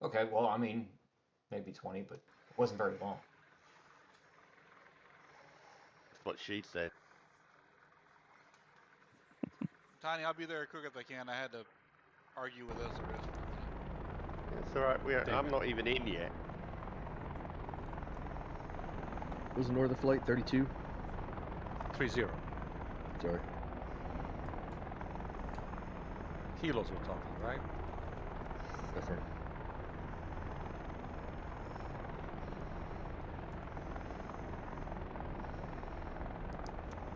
Okay, well, I mean, maybe 20, but it wasn't very long. That's what she said. Tiny, I'll be there as quick as I can. I had to argue with us already. It's alright, I'm not even in yet. What was the northern flight? 32? 30. Sorry. Kilos we're talking, right? That's right.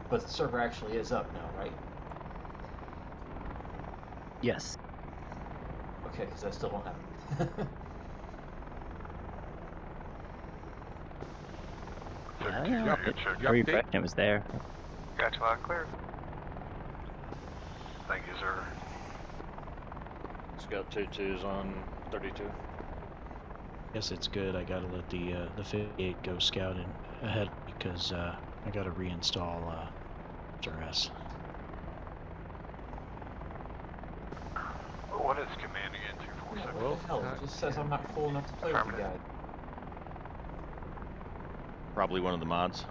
But the server actually is up now, right? Yes. Okay, because I still don't have it. Yeah, pretty impressed it was there. Gotcha, loud and clear. Thank you, sir. It's got 2-2s on 32. Guess it's good. I gotta let the 58 go scouting ahead because I gotta reinstall DRS. What is command again? 247. What the hell? It just says I'm not full enough to play with you guys. Probably one of the mods.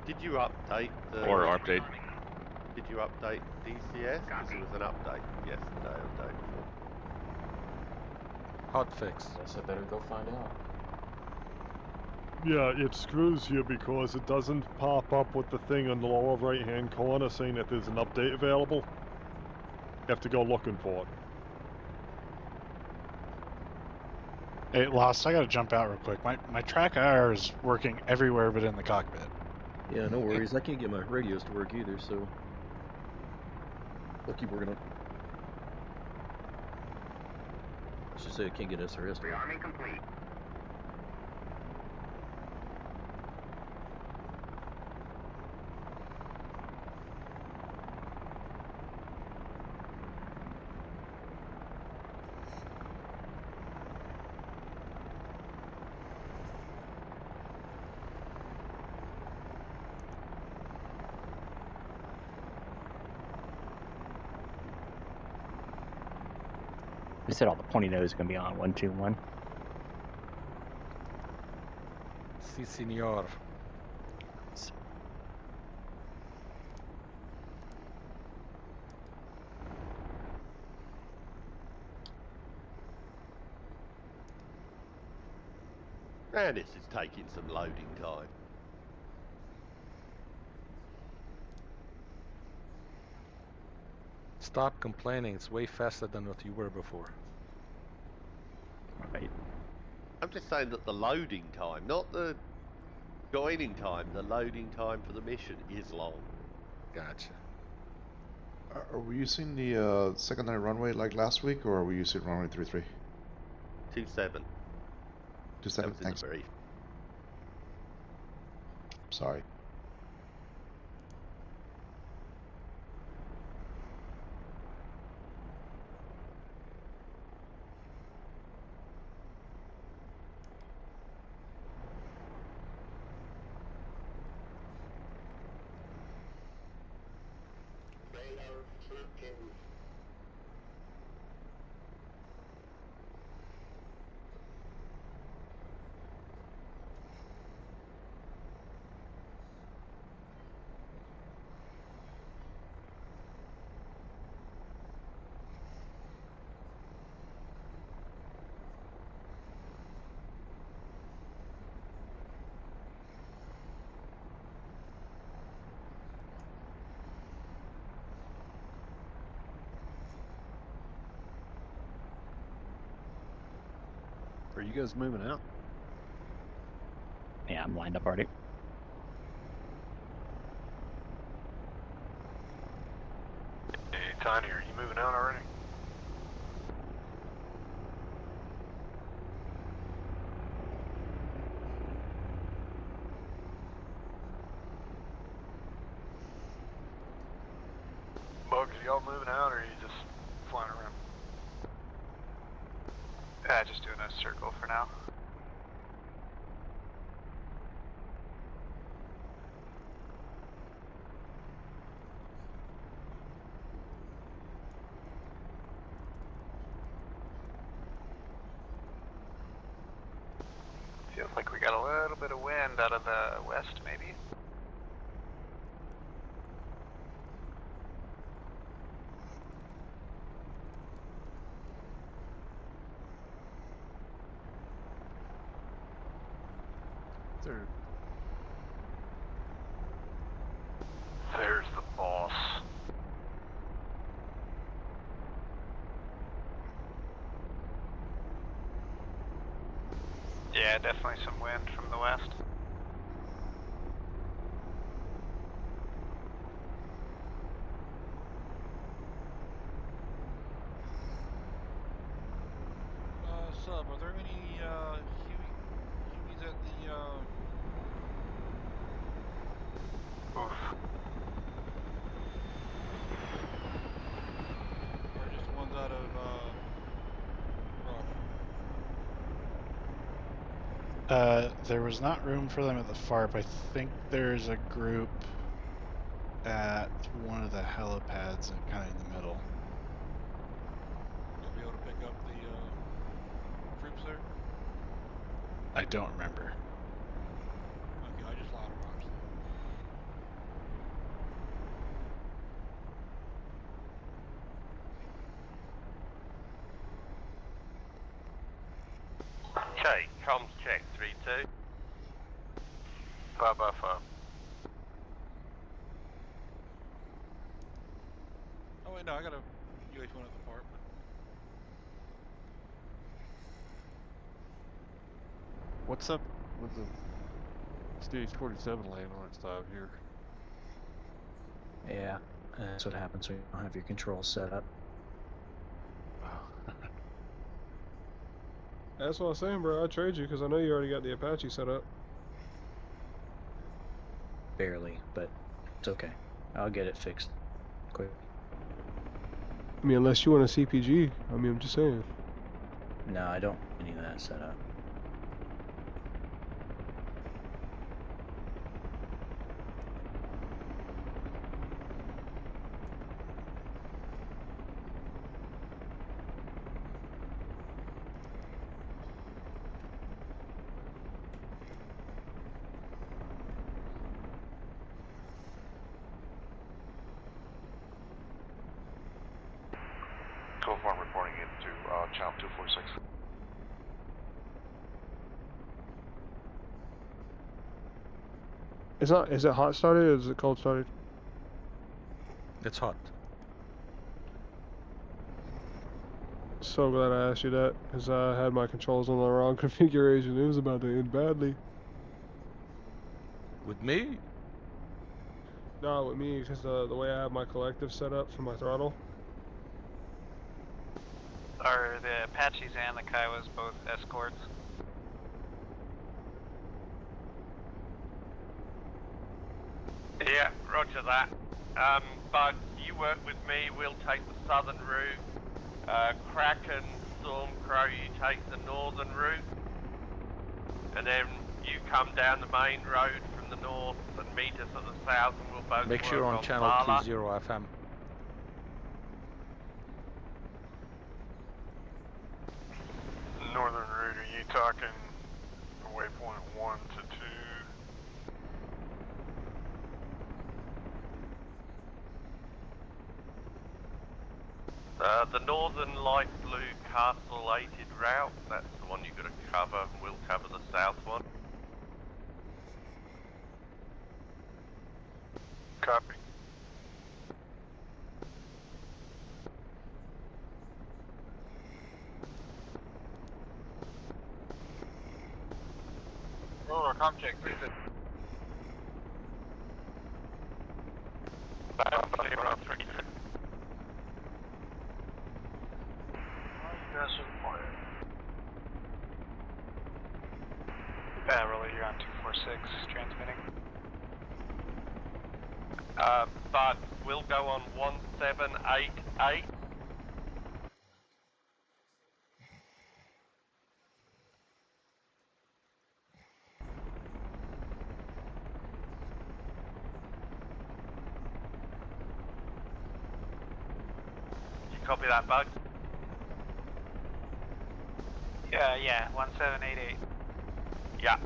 Did you update the... Or update. Did you update DCS? Because there was an update yesterday or the day before. Hot fix. Guess I better go find out. Yeah, it screws you because it doesn't pop up with the thing on the lower right hand corner saying that there's an update available. You have to go looking for it. Hey, Lost, I gotta jump out real quick. My track IR is working everywhere but in the cockpit. Yeah, no worries. I can't get my radios to work either, so I'll keep working on it. I should say I can't get SRS to work. Rearming complete. We said all the pointy nose are going to be on 121. Si, senor. And this is taking some loading time. Stop complaining. It's way faster than what you were before. Right. I'm just saying that the loading time, not the joining time, the loading time for the mission is long. Gotcha. Are we using the secondary runway like last week, or are we using runway 33? 27. 27, thanks. The brief. Sorry. Are you guys moving out? Yeah, I'm lined up already. Hey, Tiny, are you moving out already? Bugs, are y'all moving out, or are you just flying around? Just doing a circle for now. got a little bit of wind out of the west, maybe. There's the boss. Yeah, definitely some wind from the west. Sub, are there any Hueys at the Oof. or just the ones out of Rush? There was not room for them at the FARP. I think there's a group at one of the helipads, kind of in the middle. You'll be able to pick up the troops there? I don't remember. Okay, I just ladder rocks. Okay, comms check 3-2. 5 by 5. Oh wait, no, I got a UH-1 at the park. What's up with the Stage 47 laying on its side here? Yeah, that's what happens when you don't have your controls set up. That's what I was saying, bro. I'd trade you because I know you already got the Apache set up. Barely, but it's okay. I'll get it fixed quick. I mean, unless you want a CPG. I mean, I'm just saying. No, I don't have any of that set up. Gulf 1 reporting into channel 246. It's not. Is it hot started or is it cold started? It's hot. So glad I asked you that because I had my controls on the wrong configuration. It was about to end badly. With me? No, with me because the way I have my collective set up for my throttle. Are the Apaches and the Kiowas both escorts? Yeah, roger that. Bug, you work with me, we'll take the southern route. Kraken, Stormcrow, you take the northern route. And then you come down the main road from the north and meet us at the south and we'll both Make work sure on channel Vala. 30 FM. Northern route, are you talking waypoint 1 to 2? The northern light blue castellated route, that's the one you've got to cover. We'll cover the south one. Copy. Roller, com check, please. Barrel, you're on 246, transmitting. But we'll go on 1788. You copy that, Bug? Yeah, 1788. Yeah.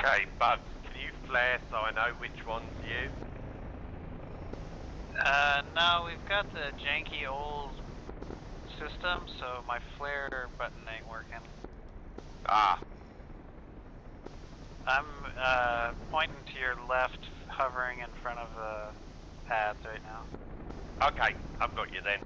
Okay, Bugs, can you flare so I know which one's you? No, we've got the janky old system, so my flare button ain't working. Ah. I'm pointing to your left, hovering in front of the pads right now. Okay, I've got you then.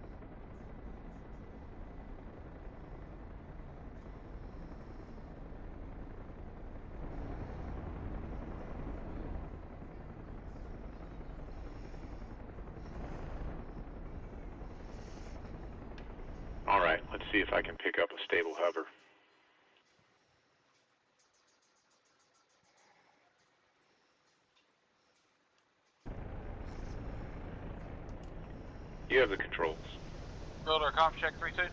Alright, let's see if I can pick up a stable hover. You have the controls. Builder, comp check 3-2.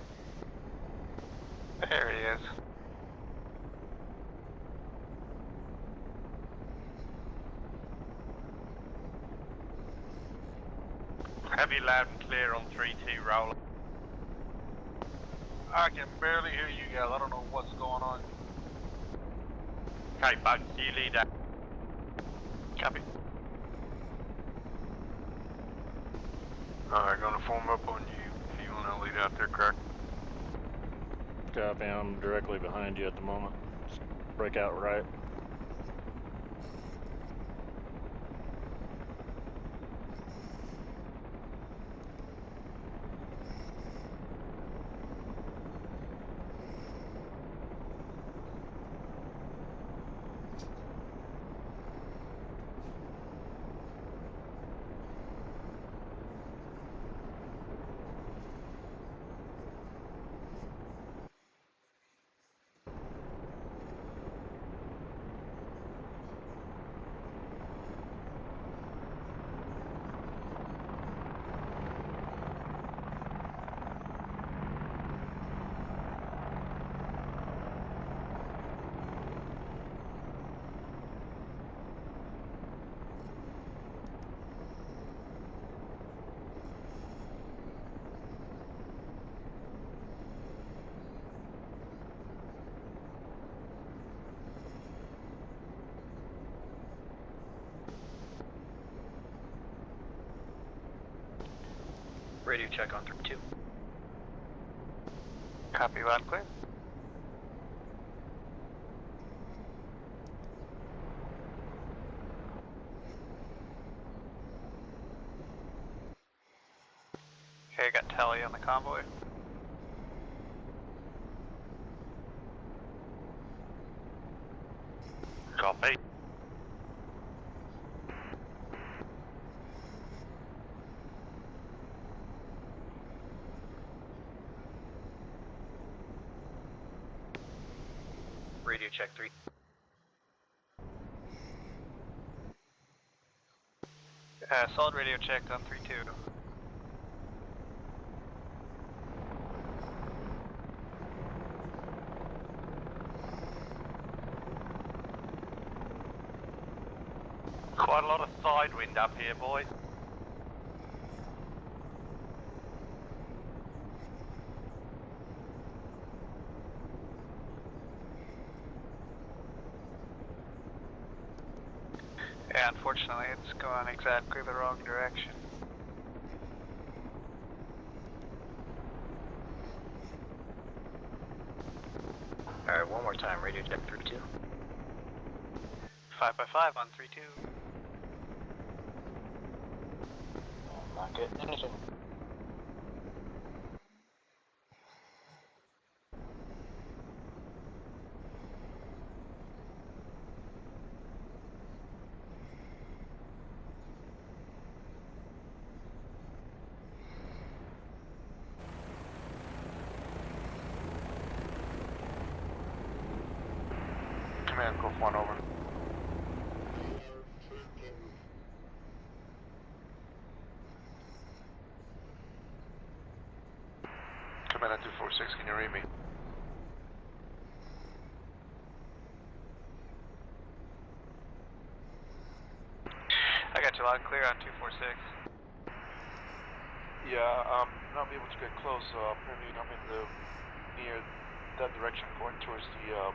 There he is. Heavy, loud and clear on 3-2 roller. I can barely hear you guys. I don't know what's going on. Okay, Bugs, you lead out. Copy. Alright, gonna form up on you if you wanna lead out there, Crack. Copy, I'm directly behind you at the moment. Just break out right. Radio check on 3-2. Copy, loud and clear. Okay, I got tally on the convoy. Copy. Radio check 3. Solid radio check on 3-2. Quite a lot of side wind up here, boys. Yeah, unfortunately, it's going exactly the wrong direction. Alright, one more time, radio check 3-2. 5x5 on 3-2. I'm not getting anything. Command, Gulf 1 over. Command at 246, can you read me? I got you loud and clear on 246. Yeah, not be able to get close. I mean, I'm in the near that direction, going towards the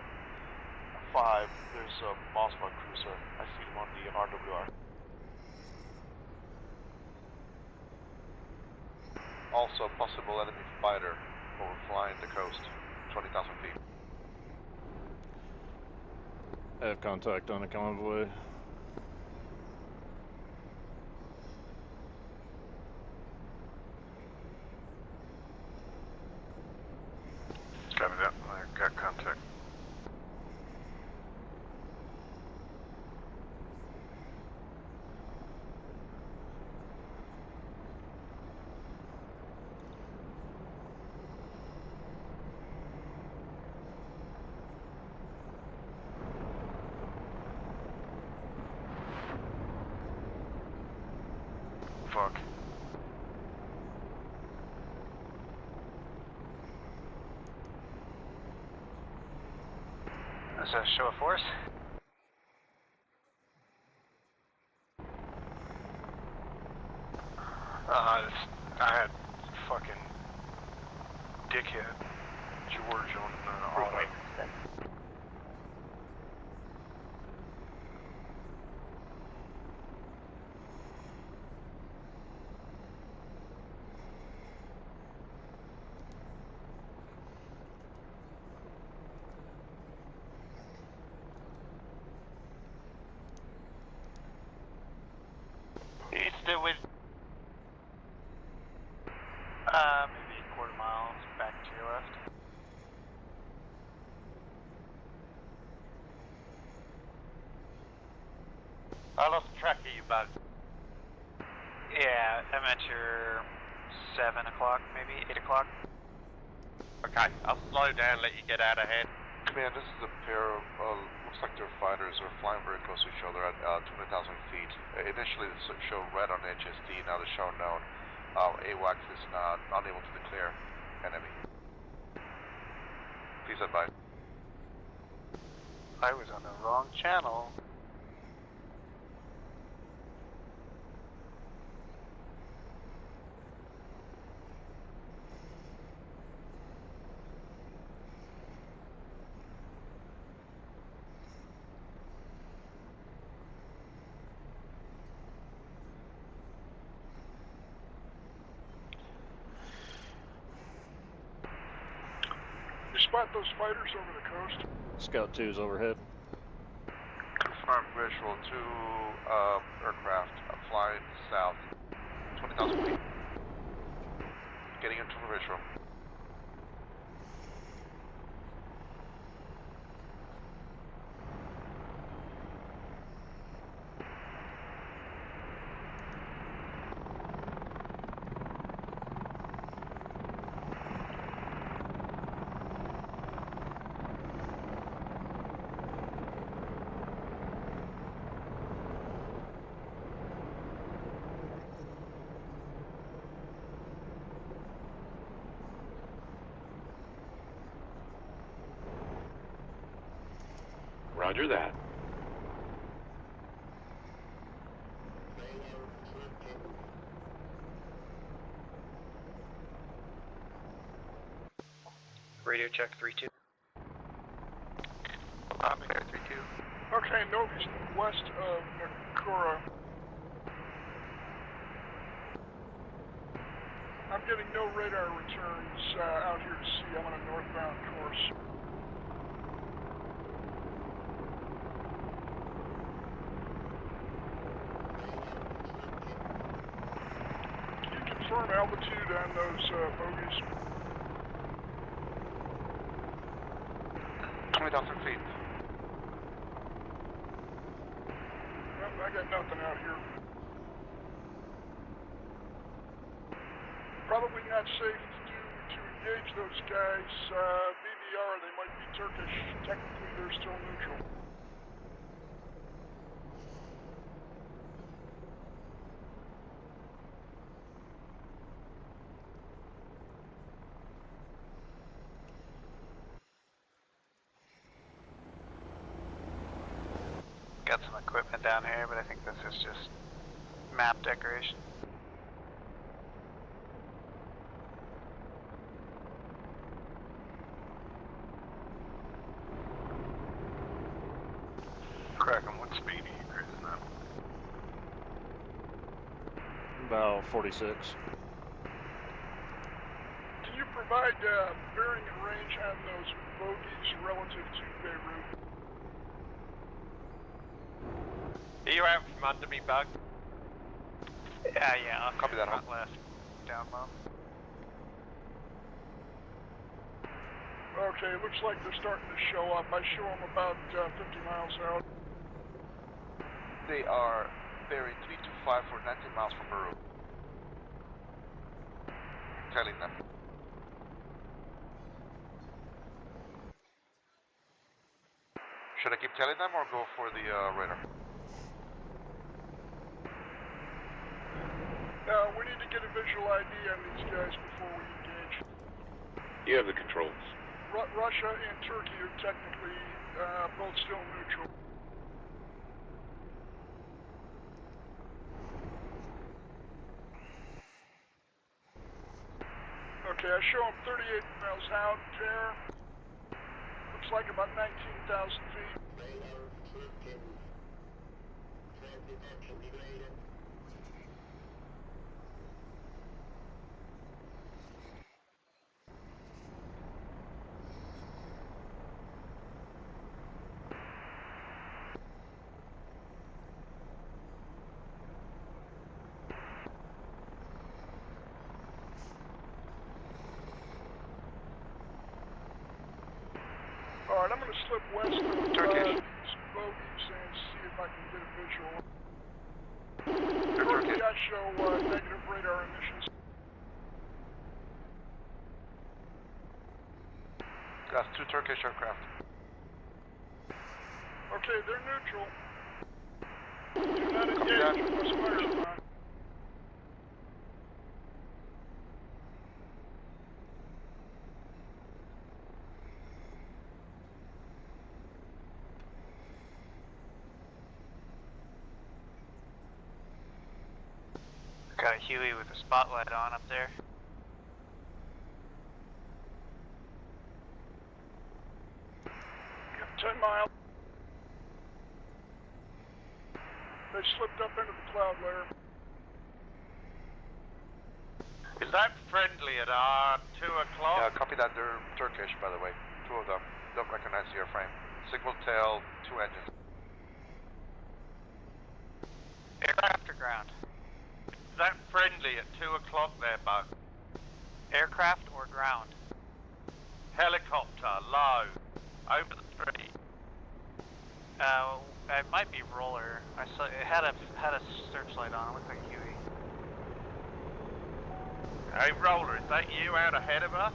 5, there's a Mossbug cruiser. I see them on the RWR. Also, possible enemy fighter overflying the coast, 20,000 feet. I have contact on a convoy. Copy that. I got contact. Fuck. Is that a show of force? I had fucking dickhead George on auto. He's still with. Maybe a quarter mile back to your left. I lost track of you, bud. Yeah, I'm at your 7 o'clock, maybe 8 o'clock. Okay, I'll slow down, let you get out ahead. Command, this is a pair of, looks like they're fighters. They're flying very close to each other at 20,000 feet. Initially, this showed red on HSD, now they're showing known. AWACS is unable to declare enemy. Please advise. I was on the wrong channel. You spot those fighters over the coast? Scout 2's overhead. Confirmed visual. 2 aircraft flying south, 20,000 feet. Getting into the visual. Roger that. Radio check 3-2. Copy, 3-2. Okay, Novi's west of Nakura. I'm getting no radar returns out here to sea. I'm on a northbound course. Can you confirm altitude on those bogies? 20,000 feet. Well, I got nothing out here. Probably not safe to engage those guys. BVR, they might be Turkish. Technically, they're still neutral. Got some equipment down here, but I think this is just map decoration. About 46. Can you provide bearing and range on those bogies relative to Beirut? Are you out from under me, Bug? Yeah, off Copy your that, front left, down low. Okay, looks like they're starting to show up. I show them about 50 miles out. They are bearing 325 for 19 miles from Beirut. Telling them. Should I keep telling them or go for the radar? We need to get a visual ID on these guys before we engage. You have the controls. Russia and Turkey are technically both still neutral. Okay, I show them 38 miles out there. Looks like about 19,000 feet. Alright, I'm going to slip west of these bogies and see if I can get a visual. Currently I show negative radar emissions. Got 2 Turkish aircraft. Okay, they're neutral. Do not engage unless fire's on. Got a Huey with a spotlight on up there. Got 10 miles. They slipped up into the cloud layer. Is that friendly at 2 o'clock? Yeah, copy that. They're Turkish, by the way. 2 of them. Don't recognize the airframe. Single tail, 2 engines. Aircraft or ground? Is that friendly at 2 o'clock there, Bug? Aircraft or ground? Helicopter, low, over the street. It might be roller. I saw it had a searchlight on. It looked like Huey. Hey, Roller, is that you out ahead of us?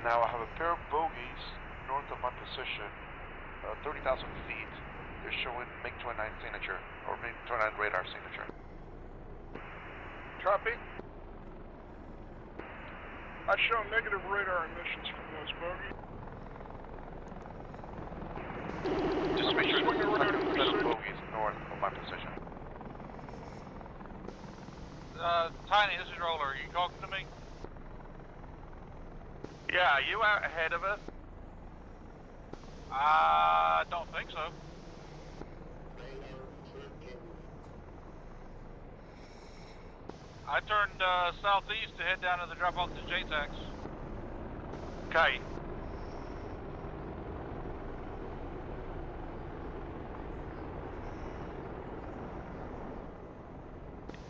Now I have a pair of bogies north of my position, 30,000 feet. They're showing MiG-29 signature, or MiG-29 radar signature. Copy. I show negative radar emissions from those bogies. Just make sure there's a second set of bogies north of my position. Tiny, this is Roller. Are you talking to me? Yeah, are you out ahead of us? I don't think so. I turned southeast to head down to the drop off to JTAX. Okay.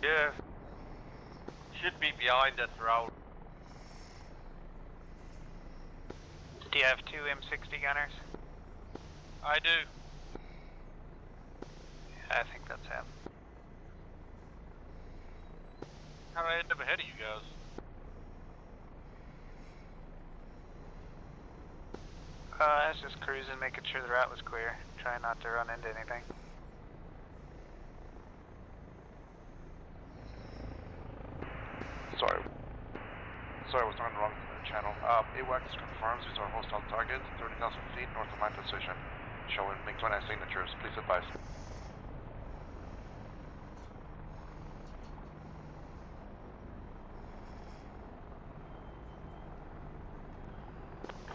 Yeah. Should be behind us, Roll. Do you have 2 M60 gunners? I do. Yeah, I think that's him. How did I end up ahead of you guys? I was just cruising, making sure the route was clear. Trying not to run into anything. Sorry, I was on the wrong channel. AWACS confirms these are hostile targets, 30,000 feet north of my position, showing MiG-29 signatures. Please advise.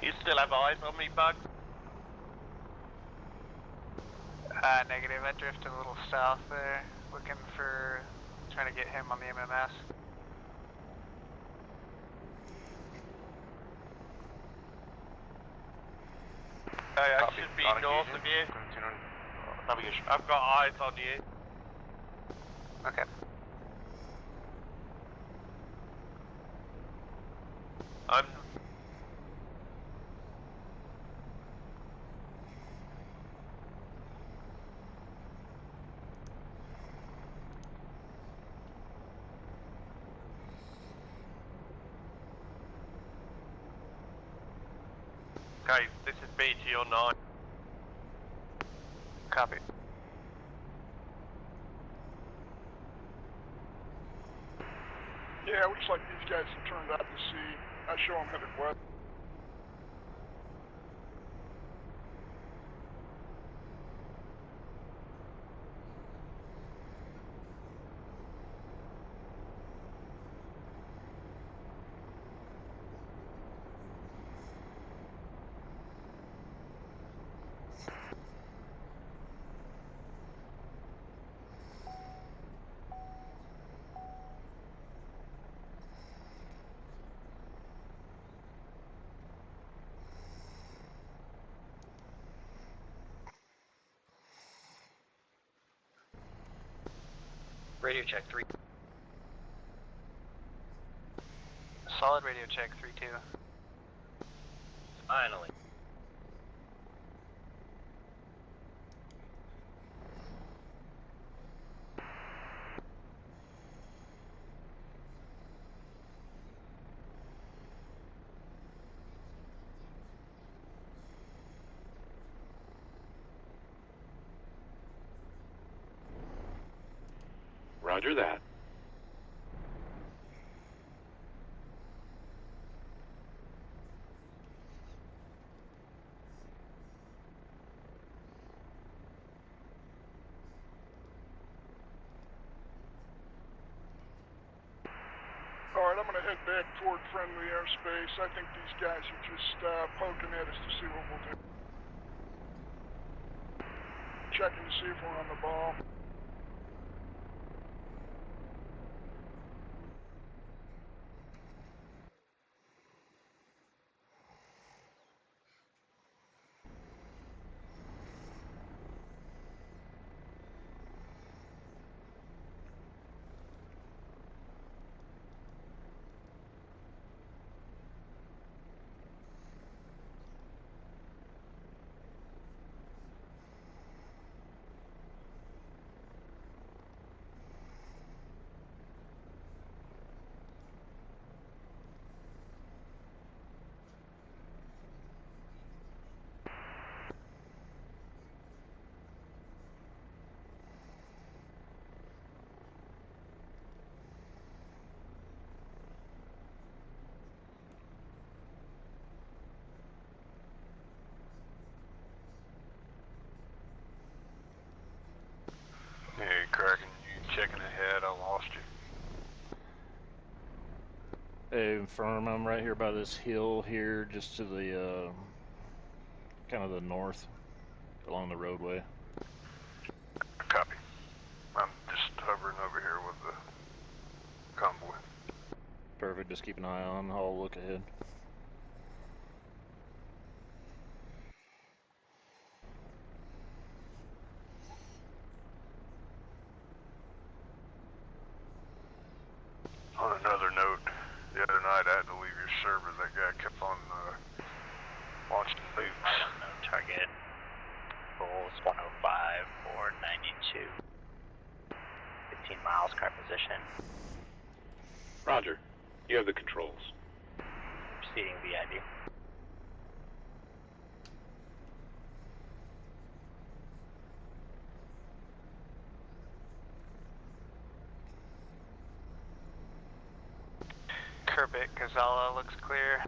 You still have eyes on me, Bug? Negative. I drifted a little south there, looking for trying to get him on the MMS. I Copy. should be On north occasion. of you. Continue navigation. I've got eyes on you. Okay. I'm... Okay, this is BT09. Copy. Yeah, looks like these guys have turned out to sea. I show them headed west. Radio check 3. Solid radio check 3-2. Finally. Roger that. Alright, I'm gonna head back toward friendly airspace. I think these guys are just poking at us to see what we'll do. Checking to see if we're on the ball. Hey, Kraken, you checking ahead? I lost you. Hey, firm, I'm right here by this hill here, just to the, kind of the north, along the roadway. Copy. I'm just hovering over here with the convoy. Perfect, just keep an eye on, I'll look ahead. On another note, the other night I had to leave your server. That guy kept on launching nukes. No target. Bulls 105 or 92. 15 miles, current position. Roger. You have the controls. Proceeding VID. Kerbit, Gazala looks clear.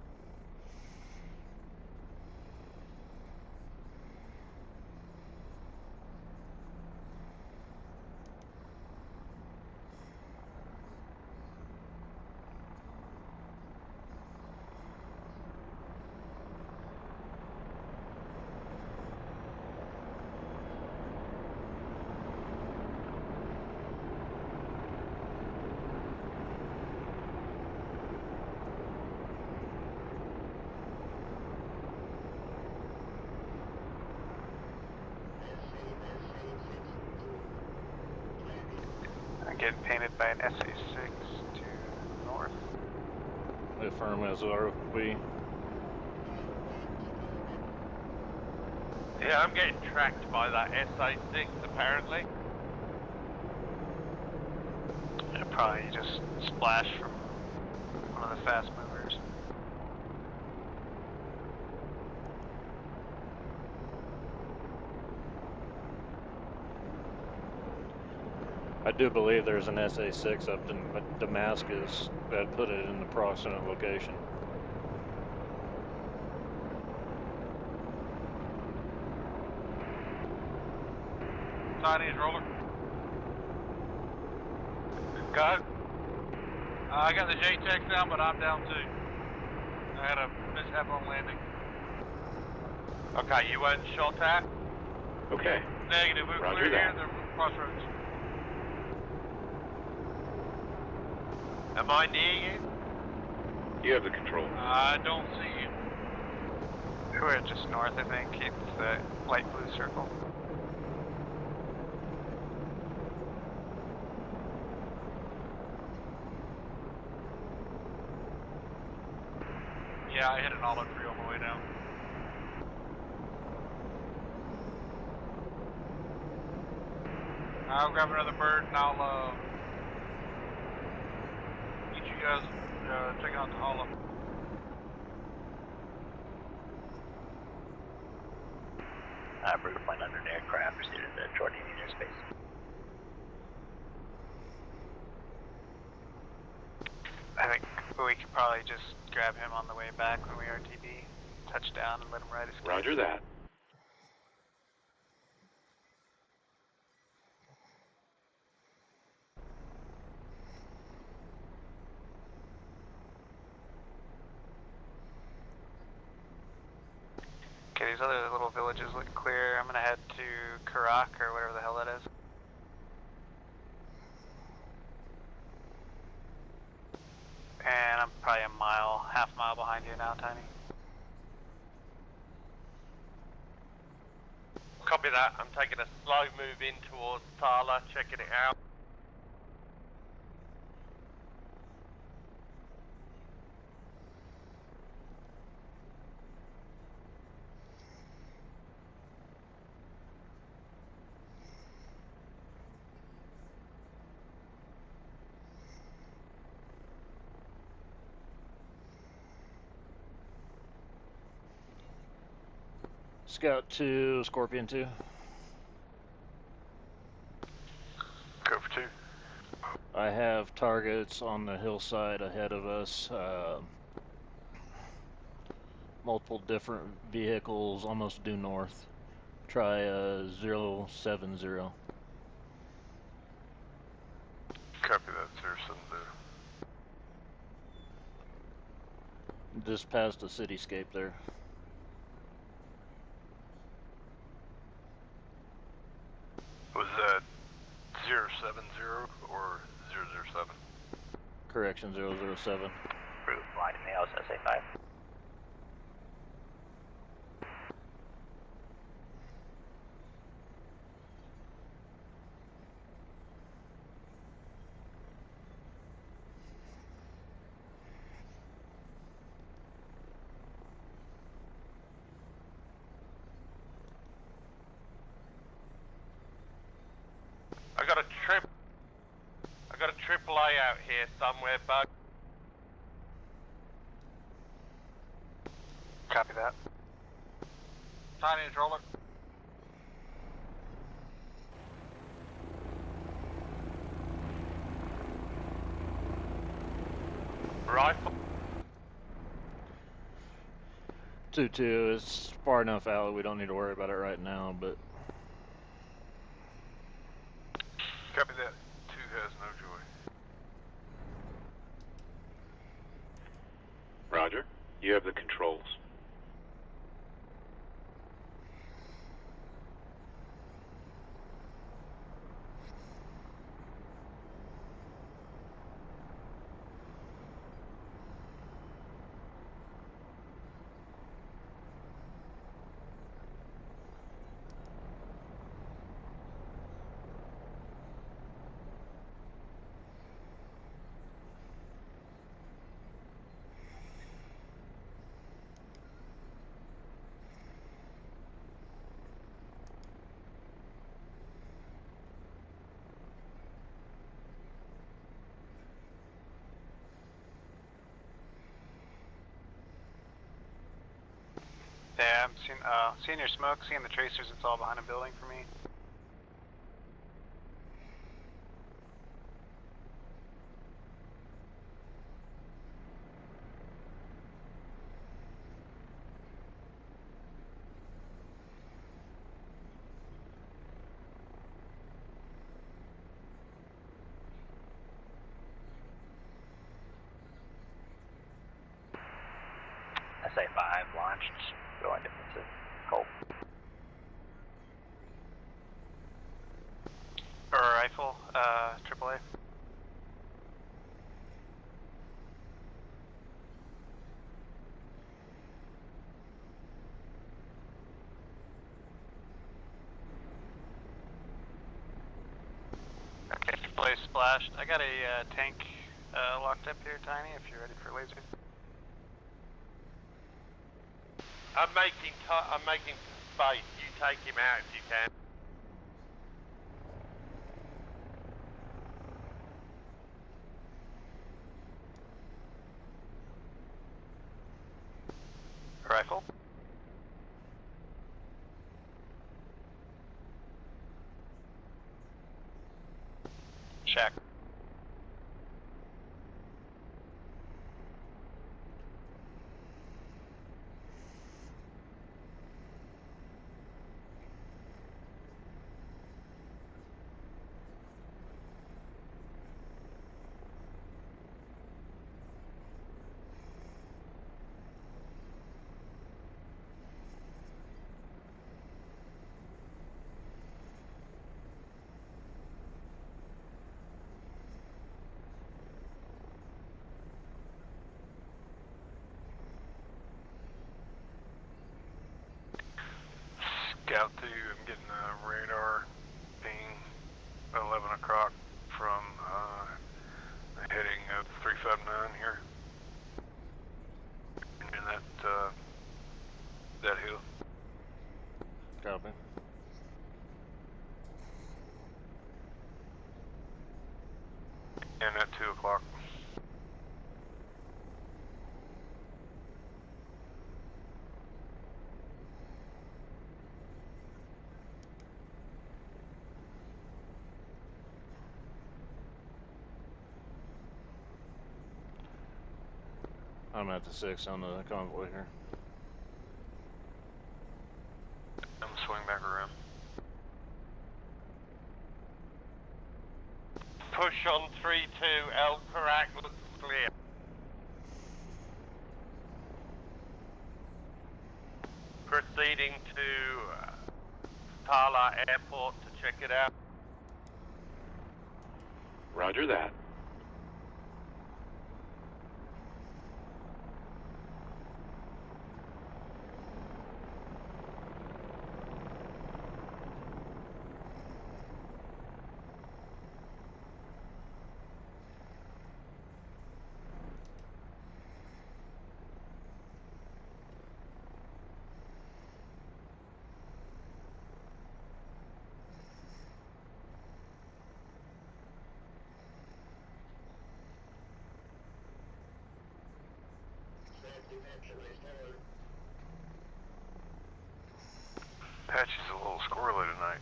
getting painted by an SA6 to north. Affirm as RFB. Yeah, I'm getting tracked by that SA6 apparently. It'll probably just splash from one of the fast movers. I do believe there's an SA6 up in Damascus that put it in the proximate location. Chinese roller. Go. I got the J-Tex down, but I'm down too. I had a mishap on landing. Okay, you weren't shot at? Okay. Negative, we're Roger clear that. here, the crossroads. Am I near you? You have the control. I don't see you. We're just north, I think. It's the light blue circle. Yeah, I hit an olive tree on the way down. I'll grab another bird and I'll get you guys checking out the hollow. Bird flying under an aircraft proceeded to Jordanian airspace. I think we could probably just grab him on the way back when we RTB, touch down and let him ride his car. Roger that. Okay, these other little villages look clear. I'm gonna head to Karak or whatever the hell that is. And I'm probably a mile, half mile behind you now, Tiny. Copy that. I'm taking a slow move in towards Tala, checking it out. Scout 2, Scorpion 2. Go for 2. I have targets on the hillside ahead of us. Multiple different vehicles almost due north. Try 070. Copy that, 070. Just past the cityscape there. Was that 070 or 007? Correction, 007. Route line nails SA5. I got a triple A out here somewhere, bug. Copy that. Tiny roller. Rifle. 2-2 is far enough out. We don't need to worry about it right now, but Copy that. 2 has no joy. Roger. You have the controls. Yeah, I'm seeing your smoke, seeing the tracers. It's all behind a building for me. SA-5 launched, going defensive. Colt. Or rifle, AAA. Okay, AAA splashed. I got a tank locked up here, Tiny, if you're ready for laser. I'm making some space. You take him out if you can. Rifle. Check. Scout 2, I'm getting a radar ping 11 o'clock from the heading of 359 here. In that hill. Copy. And at 2 o'clock. I'm at the 6 on the convoy here. I'm gonna swing back around. Push on 3-2, El Karak looks clear. Proceeding to Tala Airport to check it out. Roger that. Patchy's a little squirrely tonight.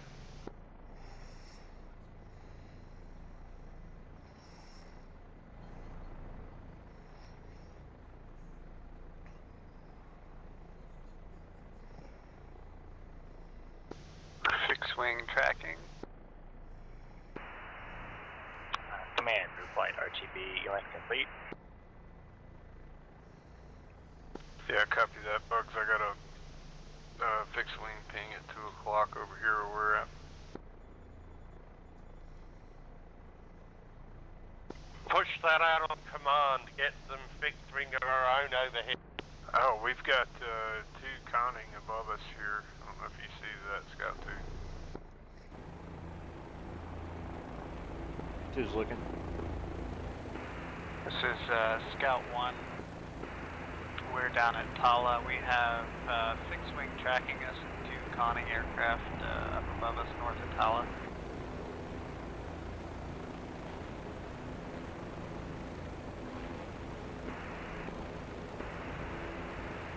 Fixed wing tracking. Command, group flight RTB, ELAN complete. Yeah, copy that, Bugs. I got a fixed wing ping at 2 o'clock over here where we're at. Push that out on command, get some fixed wing of our own overhead. Oh, we've got 2 conning above us here. I don't know if you see that, Scout 2. 2's looking. This is Scout 1. We're down at Tala. We have fixed wing tracking us, 2 conning aircraft up above us north of Tala.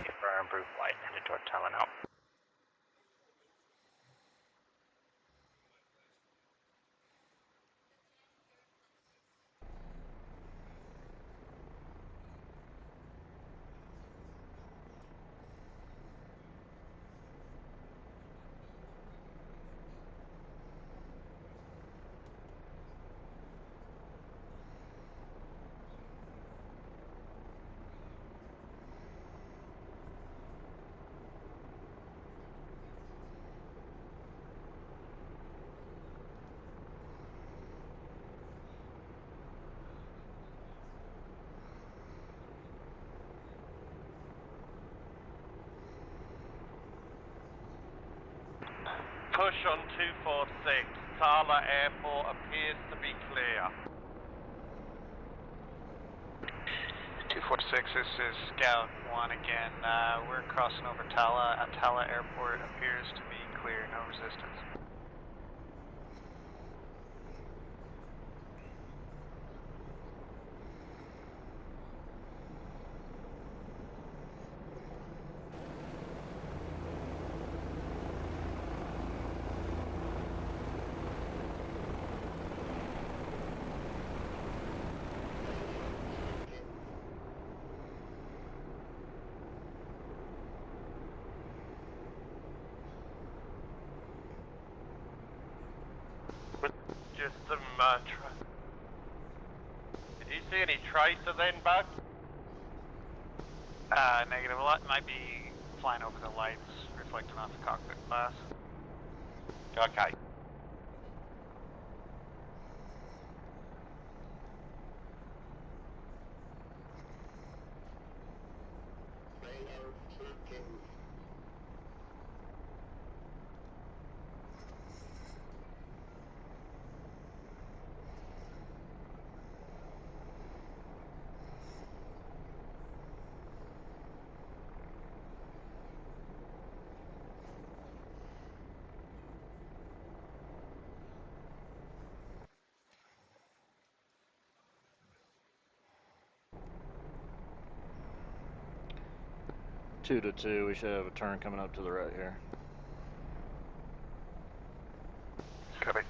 Confirm, improved flight headed toward Tala now. Push on 246. Tala Airport appears to be clear. 246, this is Scout 1 again. We're crossing over Tala. Tala Airport appears to be clear, no resistance. Just some, Did you see any tracer then, Bug? Negative. A lot might be flying over the lights, reflecting off the cockpit glass. Okay. Two to two, we should have a turn coming up to the right here. copy.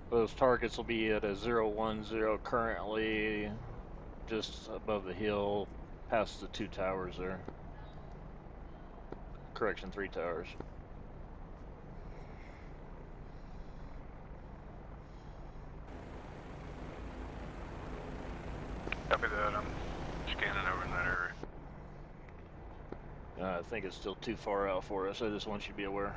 Those targets will be at a 010 currently, just above the hill, past the 2 towers there. Correction, 3 towers. Copy that, I'm scanning over in that area. I think it's still too far out for us, I just want you to be aware.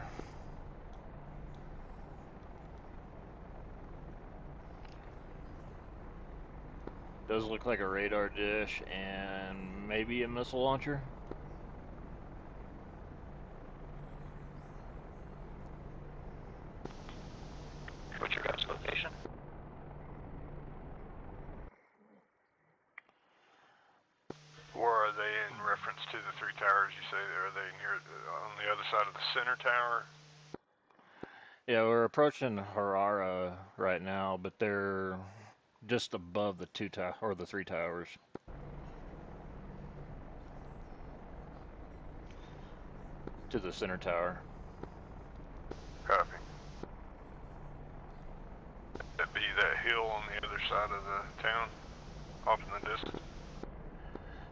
Does look like a radar dish and maybe a missile launcher. What's your guys' location? Where are they in reference to the 3 towers you say? Are they near, on the other side of the center tower? Yeah, we're approaching Harara right now, but they're just above the 3 towers. To the center tower. Copy. That'd be that hill on the other side of the town, off in the distance.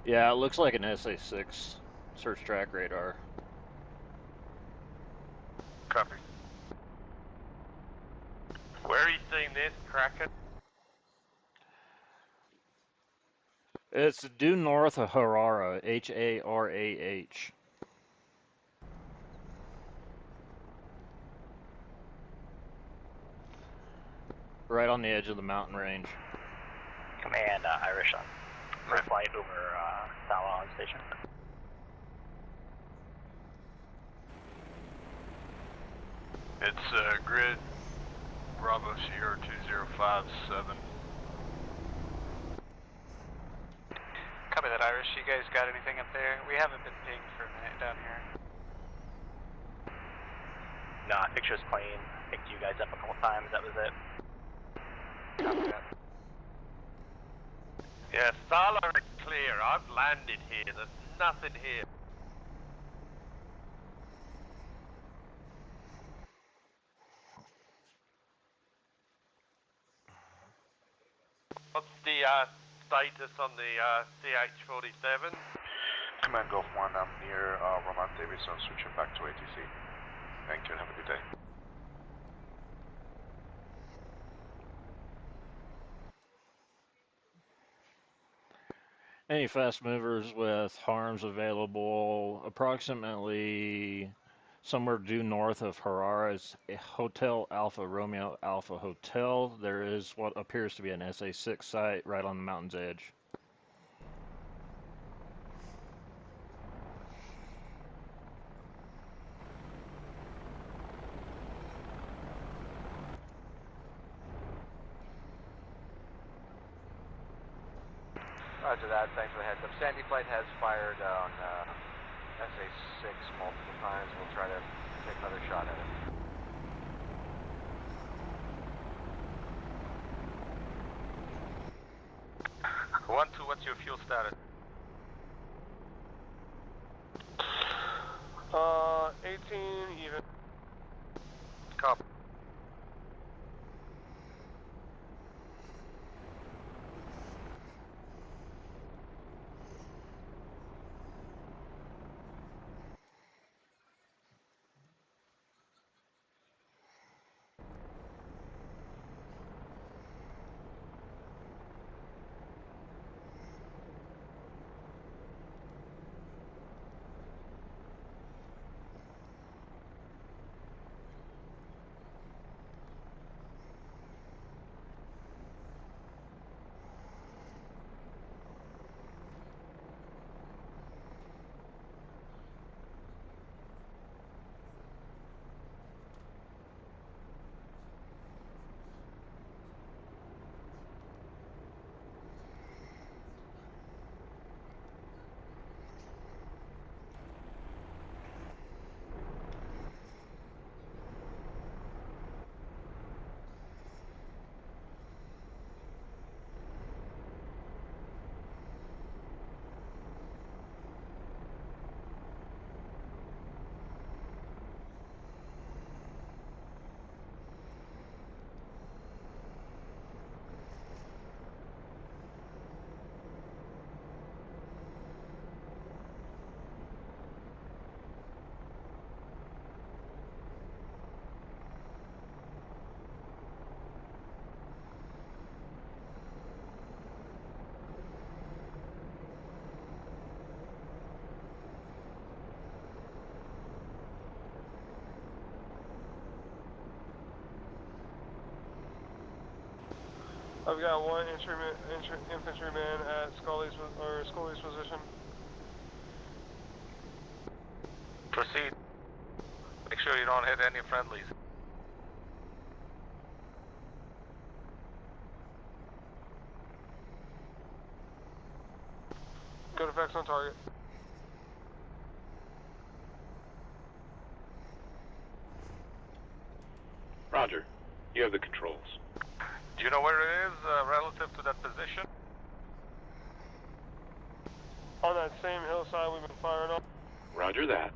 Yeah, it looks like an SA-6 search track radar. Copy. Where are you seeing this, Kraken? It's due north of Harara, Harah. Right on the edge of the mountain range. Command, Irish on first flight over Tala station. It's grid Bravo Sierra 2057. Copy that, Irish. You guys got anything up there? We haven't been pinged for a minute down here. Nah, picture's clean. Picked you guys up a couple times, that was it. Copy that. Yeah, Solar is clear. I've landed here. There's nothing here. What's the status on the CH-47? Command Gulf 1, I'm near Roman Davidson, switching back to ATC. Thank you, have a good day. Any fast movers with harms available approximately somewhere due north of Harara is Hotel Alpha Romeo Alpha Hotel. There is what appears to be an SA-6 site right on the mountain's edge. Roger that, thanks for the heads up. Sandy Flight has fired on SA-6 multiple times. We'll try to take another shot at it. What's your fuel status? 18 even. Copy. I've got one infantryman at Scully's position. Proceed. Make sure you don't hit any friendlies. Good effects on target. Roger. You have the controls. Do you know where it is relative to that position? On that same hillside we've been firing on. Roger that.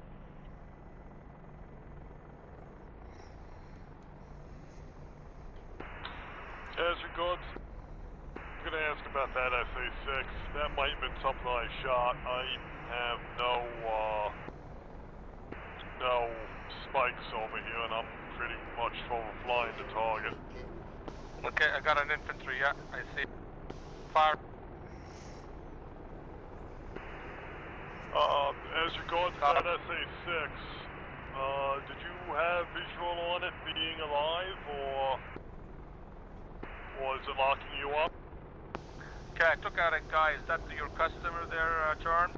As regards, I'm gonna ask about that SA-6. That might have been something I shot. I have no spikes over here, and I'm pretty much flying the target. Okay, I got an infantry, yeah, I see. Fire. As regards that SA-6, did you have visual on it being alive, or is it locking you up? Okay, I took out a guy. Is that your customer there, Charm?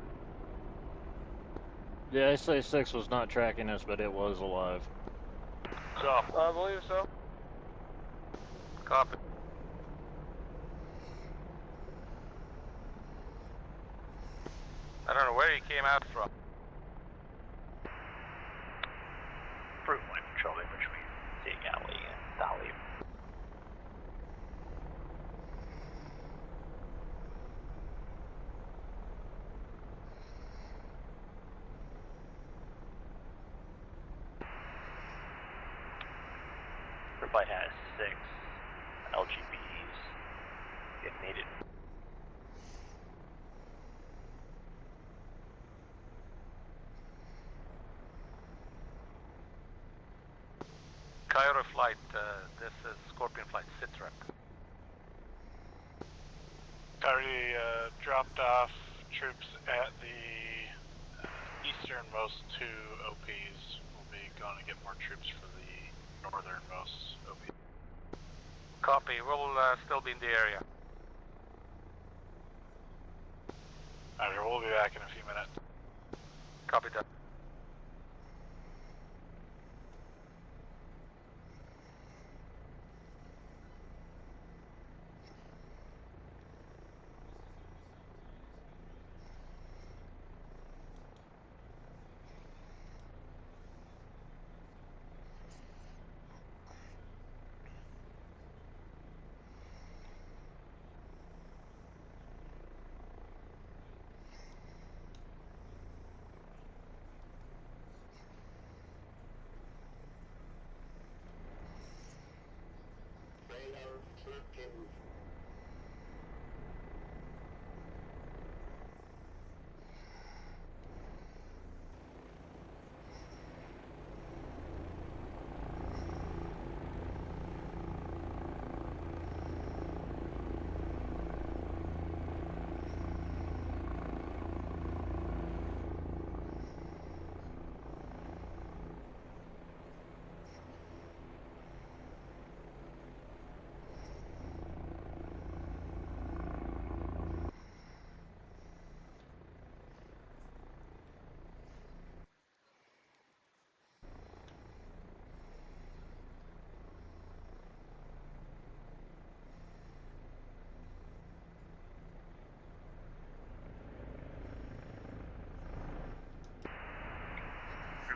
The SA-6 was not tracking us, but it was alive. So. I believe so. Copy. I don't know where he came out from. Route 1 patrolling between Dig Alley and Dolly. Group light has 6 LGBs if needed. Cairo flight, this is Scorpion flight, Citrep. Already dropped off troops at the easternmost 2 OPs. We'll be going to get more troops for the northernmost OP. Copy, we'll still be in the area. Alright, we'll be back in a few minutes. Copy that.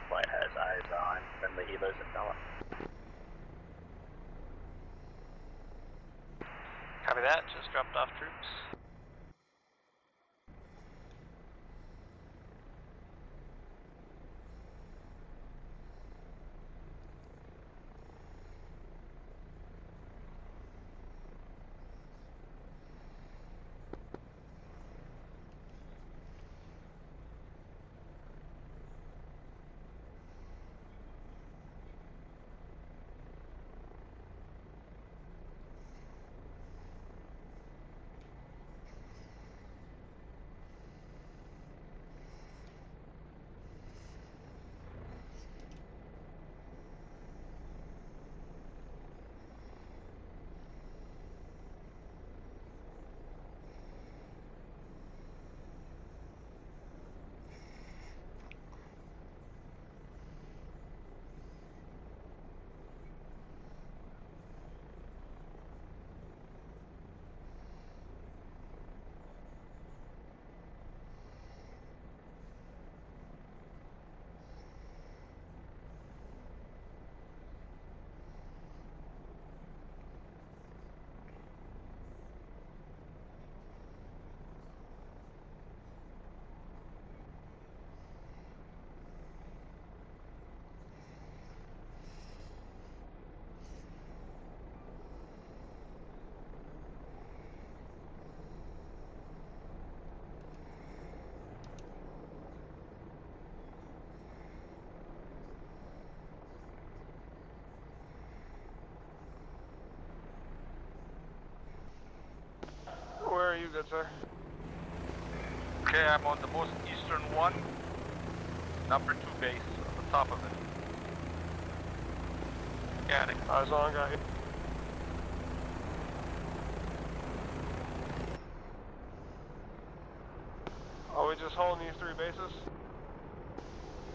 Flight has eyes on friendly helos and Bella. Copy that, just dropped off troops. Where are you, good sir? Okay, I'm on the most eastern one. Number 2 base, on the top of it. Scanning. Eyes on, got hit. Are we just holding these 3 bases?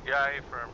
Yeah, affirm.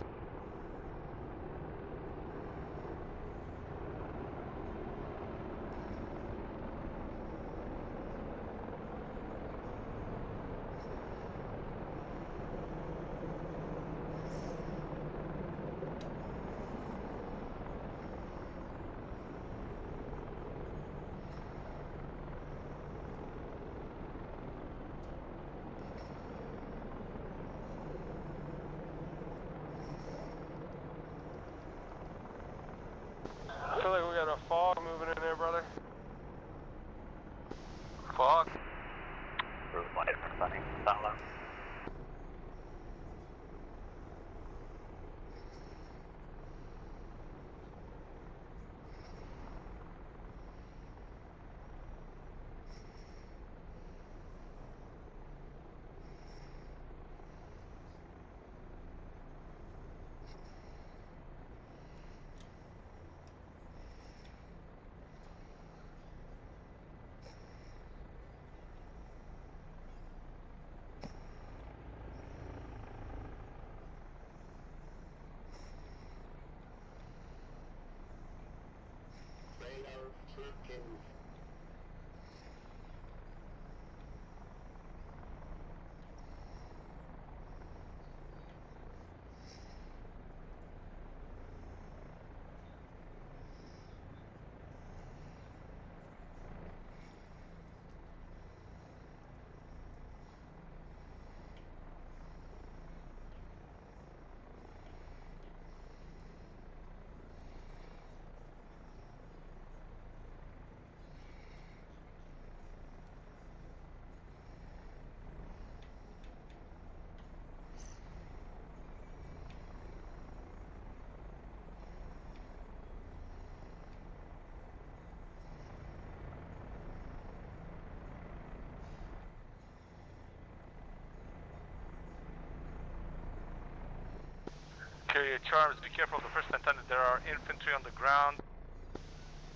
Okay, Charles, be careful of the first antenna. There are infantry on the ground.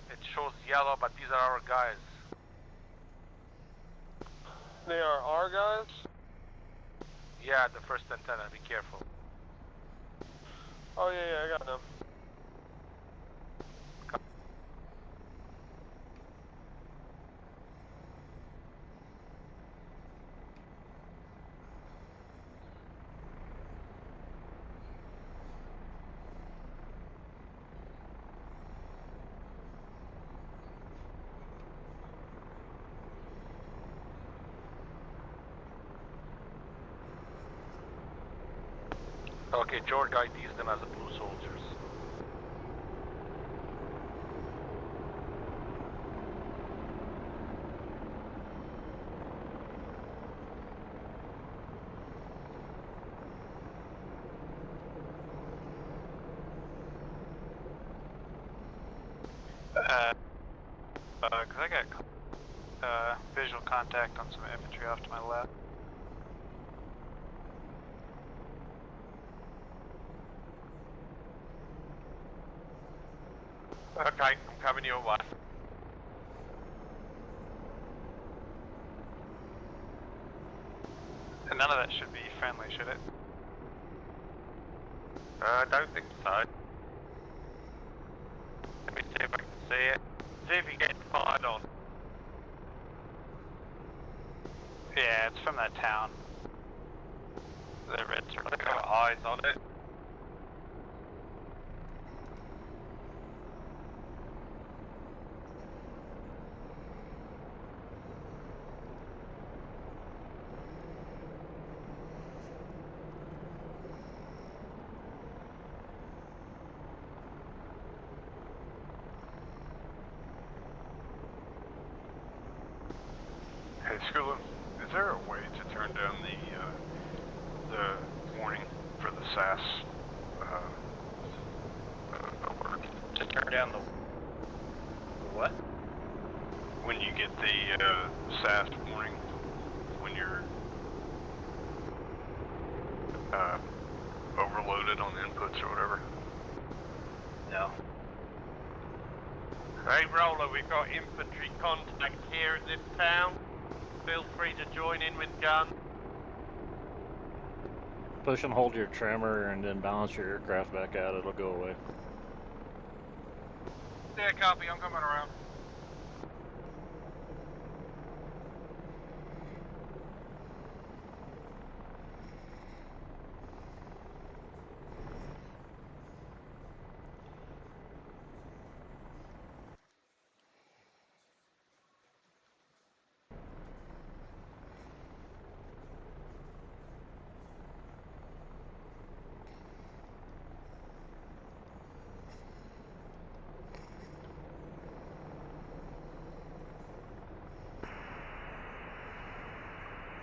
It shows yellow, but these are our guys. They are our guys? Yeah, the first antenna, be careful. Oh yeah, I got them. Okay, George IDs them as the blue soldiers. Cause I got visual contact on some infantry off to my left. Okay, I'm coming your way. And none of that should be friendly, should it? I don't think so. Let me see if I can see it. See if you get fired on. Yeah, it's from that town. The red circle. They've got eyes on it. Hey, Skula, is there a way to turn down the warning for the SAS alert? To turn down the what? When you get the SAS warning, when you're overloaded on inputs or whatever? No. Hey Roller, we've got infantry contact here at this town. Feel free to join in with guns. Push and hold your trimmer and then balance your aircraft back out. It'll go away. Yeah, copy. I'm coming around.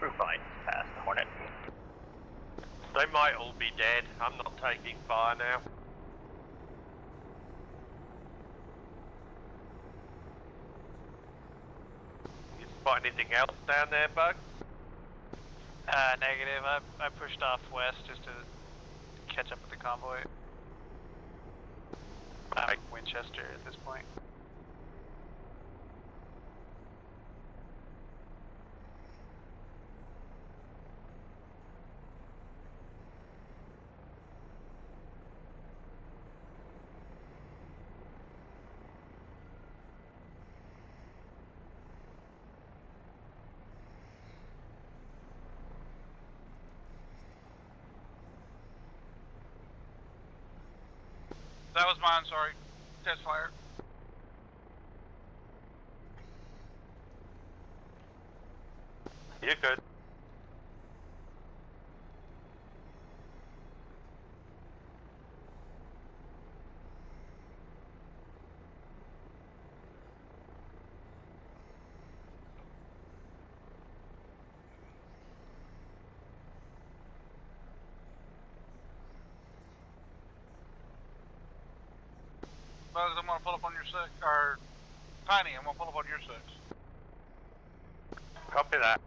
Group line past the Hornet. They might all be dead. I'm not taking fire now. You spot anything else down there, Bugs? Negative. I pushed off west just to catch up with the convoy. Winchester at this point. That was mine, sorry. Test fire. You're good. Bugs, I'm gonna pull up on your 6, or Tiny, I'm gonna pull up on your 6. Copy that.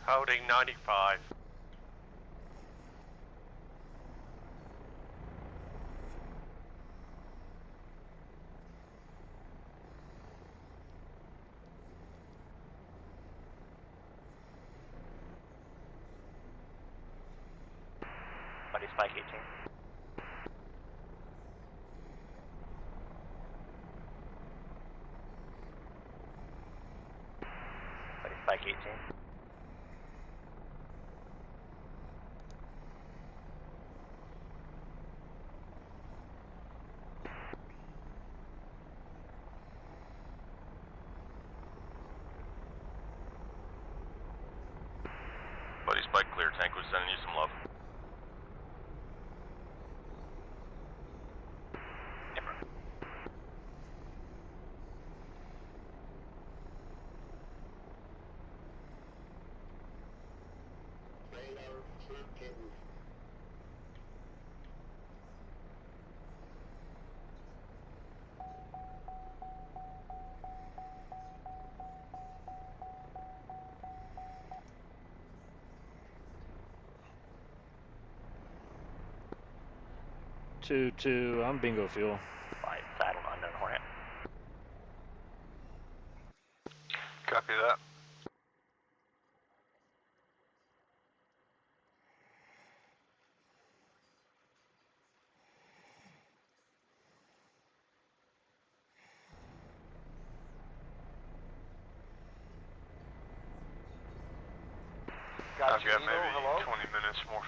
Holding 95. Buddy Spike 18. Buddy Spike 18. Buddy Spike clear. Tank was sending you some love. Two. I'm bingo fuel. Flight saddle unknown Hornet. Copy that. Got I've you, got Eagle, maybe hello? 20 minutes more.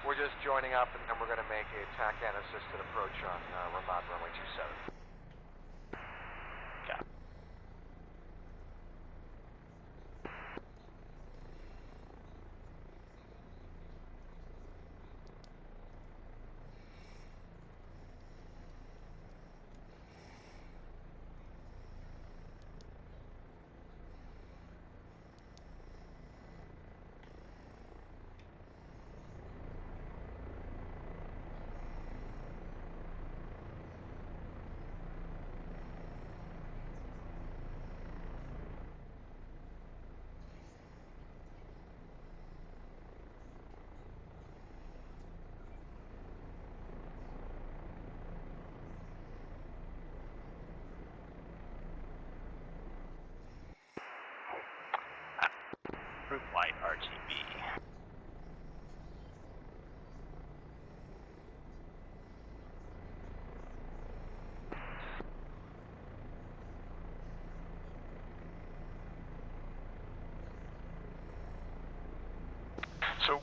We're just joining up, and then we're going to make a TAC and assisted approach on Ramad runway 27. Got it. Group Light RTB. So,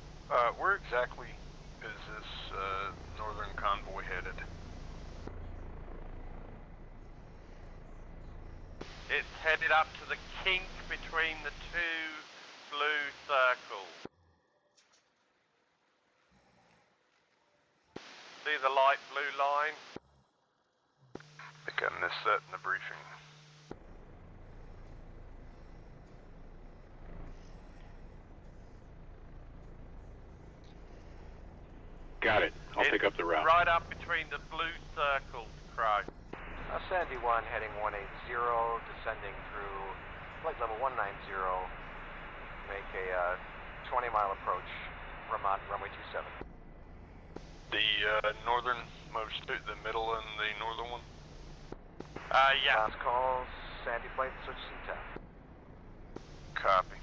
where exactly is this northern convoy headed? It's headed up to the kink between the two blue circles. See the light blue line? I think I missed that in the briefing. Got it. I'll pick up the route. Right up between the blue circles, Crow. Sandy 1 heading 180, descending through flight level 190, make a 20-mile approach, Ramad runway 27. The northernmost, the middle and the northern one? Yeah. Last call, Sandy flight, switch CTAF. Copy.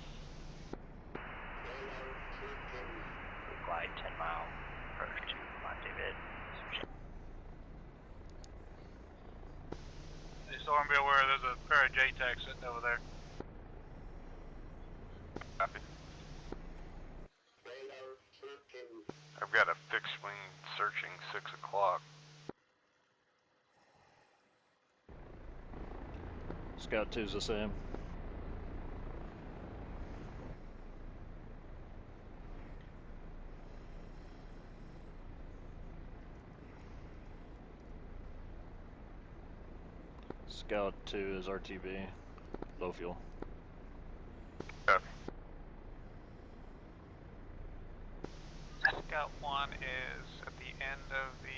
Glide 10 mile approach to Mont David. So I'm be aware there's a pair of JTACs sitting over there. Copy. wing searching 6 o'clock. Scout 2's the same. Scout 2 is RTB, low fuel. Copy. Scout 1 is at the end of the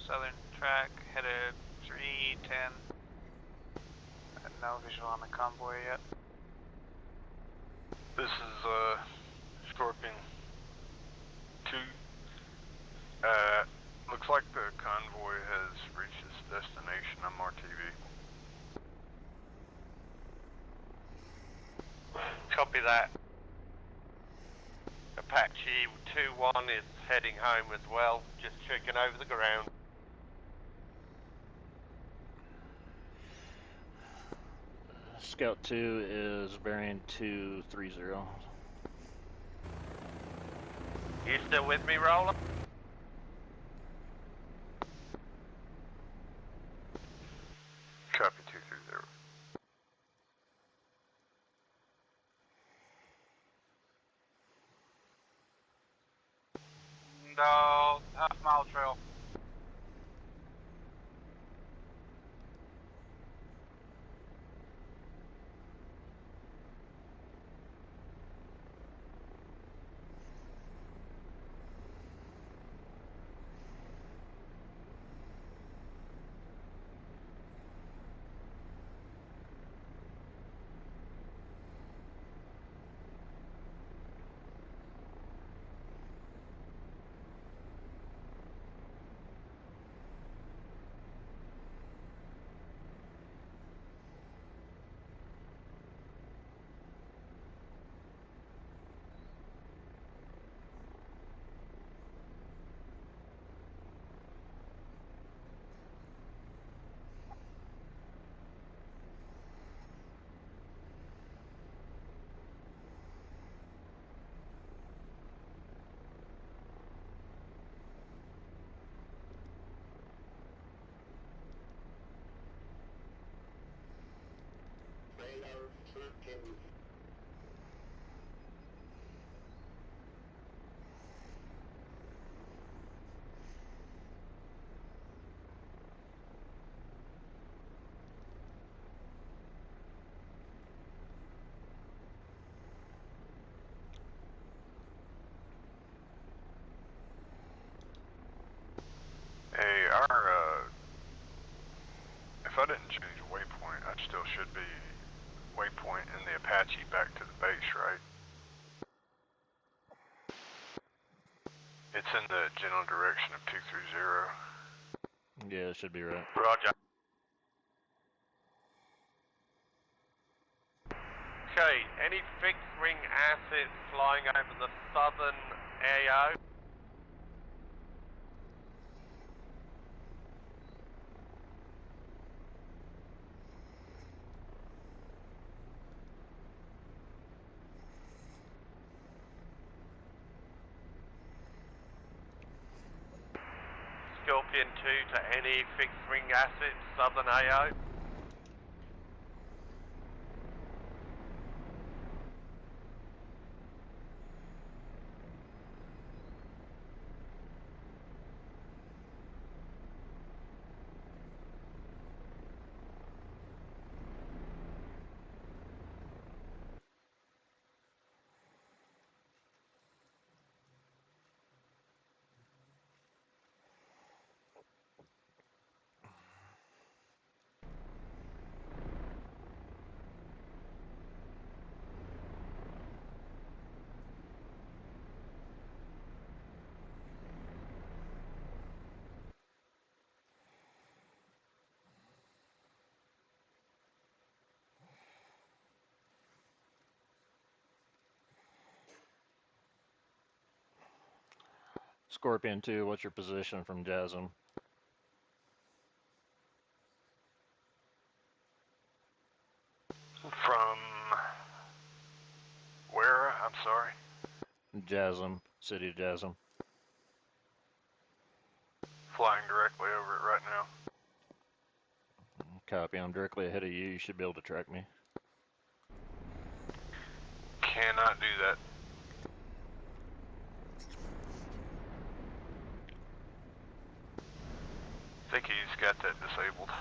southern track, headed 310. No visual on the convoy yet. This is Scorpion 2. Looks like the convoy has reached its destination. I'm RTV. Copy that. Apache 2-1 is heading home as well, just checking over the ground. Scout 2 is bearing 230. You still with me, Roller? Copy 230. No, half-mile trail. Hey, if I didn't change a waypoint, I still should be waypoint in the Apache back to the base, right? It's in the general direction of 230. Yeah, it should be right. Roger. Okay, any fixed wing assets flying over the southern AO? Scorpion 2 to any fixed wing assets, southern AO. Scorpion 2, what's your position from JASM? From where? I'm sorry. JASM, City of JASM. Flying directly over it right now. Copy. I'm directly ahead of you. You should be able to track me. Cannot do that. I think he's got that disabled.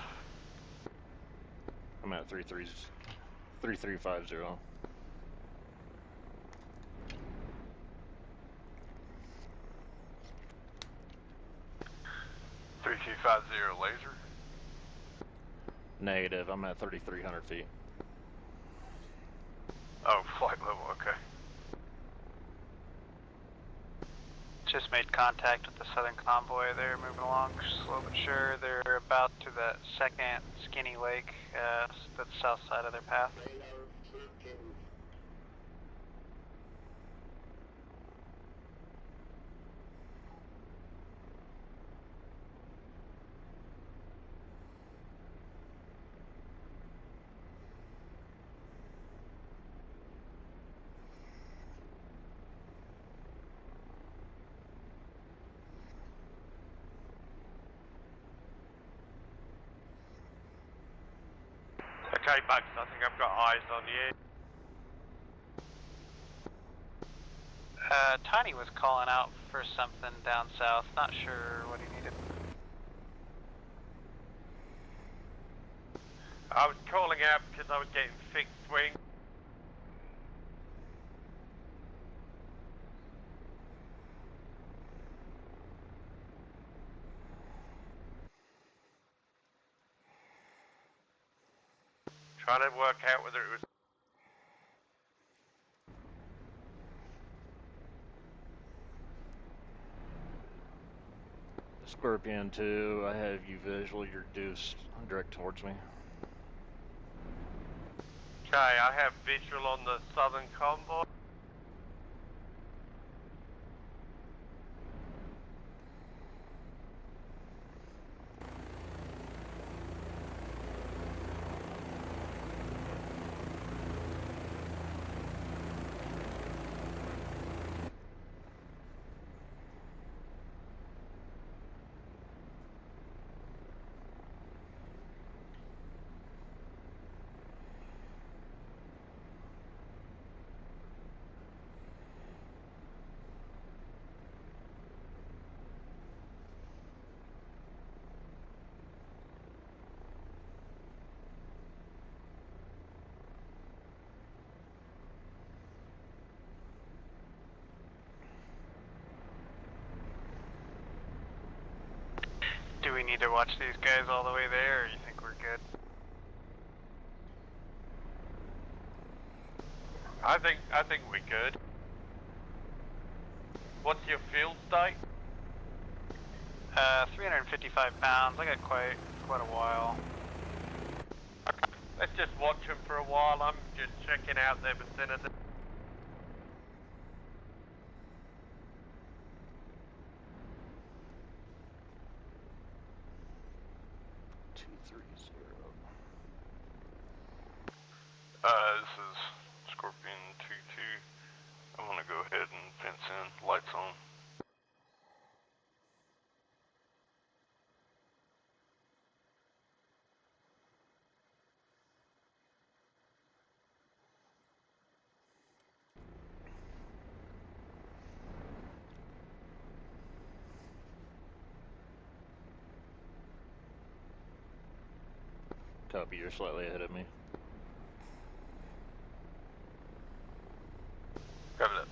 I'm at 3350. 3250 laser. Negative. I'm at 3,300 feet. Oh, flight level, okay. Just made contact with the southern convoy. They're moving along slow but sure. They're about to that second skinny lake, that's south side of their path. Okay, Bugs, I think I've got eyes on you. Tiny was calling out for something down south. Not sure what he needed. I was calling out because I was getting fixed wing. Trying to work out whether it was... Scorpion 2, I have you visually reduced direct towards me. Okay, I have visual on the southern convoy. Do we need to watch these guys all the way there, or you think we're good? I think we're good. What's your fuel state? 355 pounds. I got quite a while. Okay, let's just watch them for a while. I'm just checking out their vicinity. This is Scorpion 2-2. I'm gonna go ahead and fence in, lights on. Copy, you're slightly ahead of me. Cover that.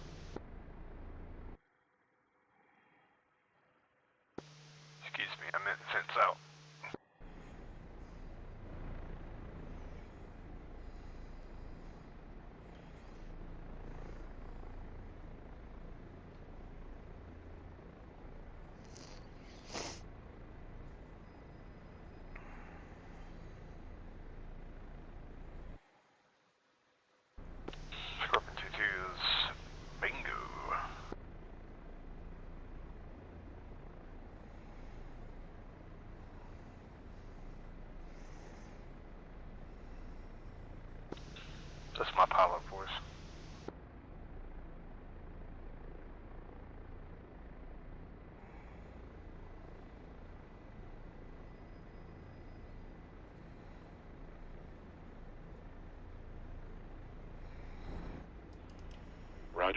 Excuse me, I meant fence out.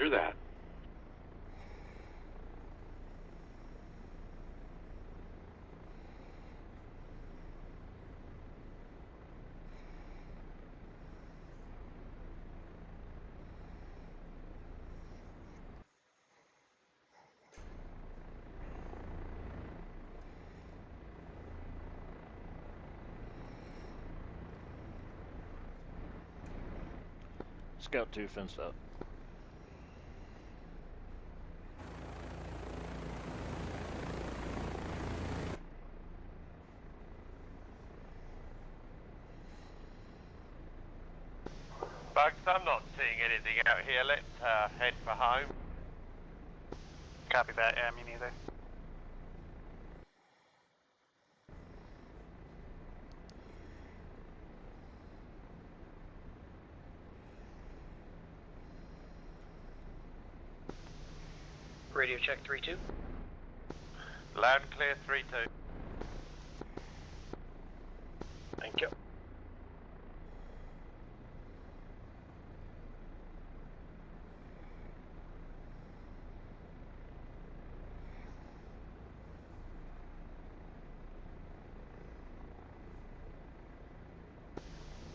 Roger that. Scout 2 fenced up. Bugs, I'm not seeing anything out here. Let's head for home. Copy that. Yeah, me neither. Radio check 3-2. Loud and clear 3-2. Thank you.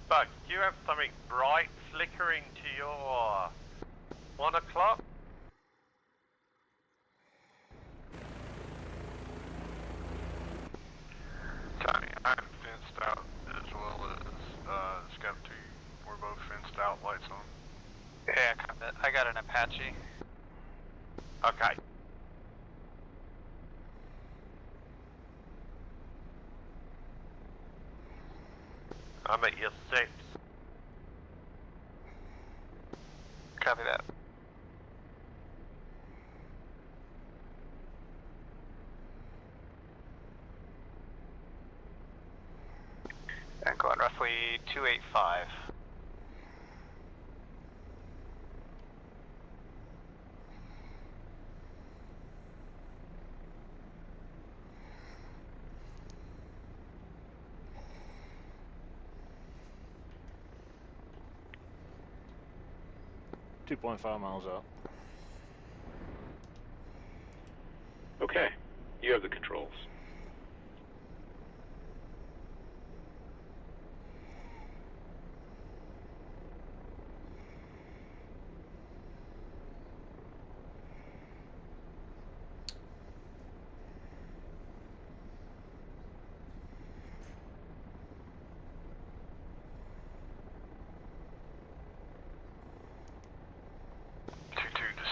Bugs, do you have something bright flickering to your 1 o'clock? Tony, I'm fenced out as well as Scout 2. We're both fenced out, lights on. Yeah, copy that. I got an Apache. Okay. I'm at your 6. Copy that. And going roughly 285. .5 miles out. Okay, you have the controls.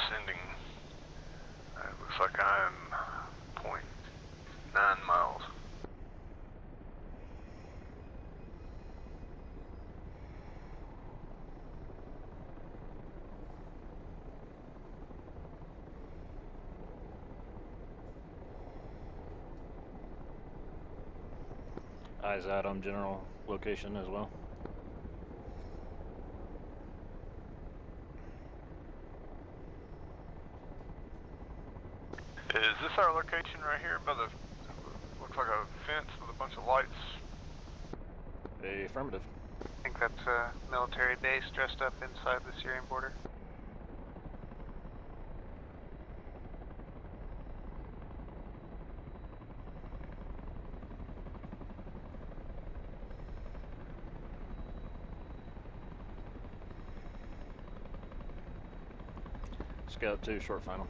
Descending. It looks like I'm 0.9 miles. Eyes out on general location as well. Is this our location right here by the, looks like a fence with a bunch of lights? Affirmative. I think that's a military base dressed up inside the Syrian border. Scout 2, short final.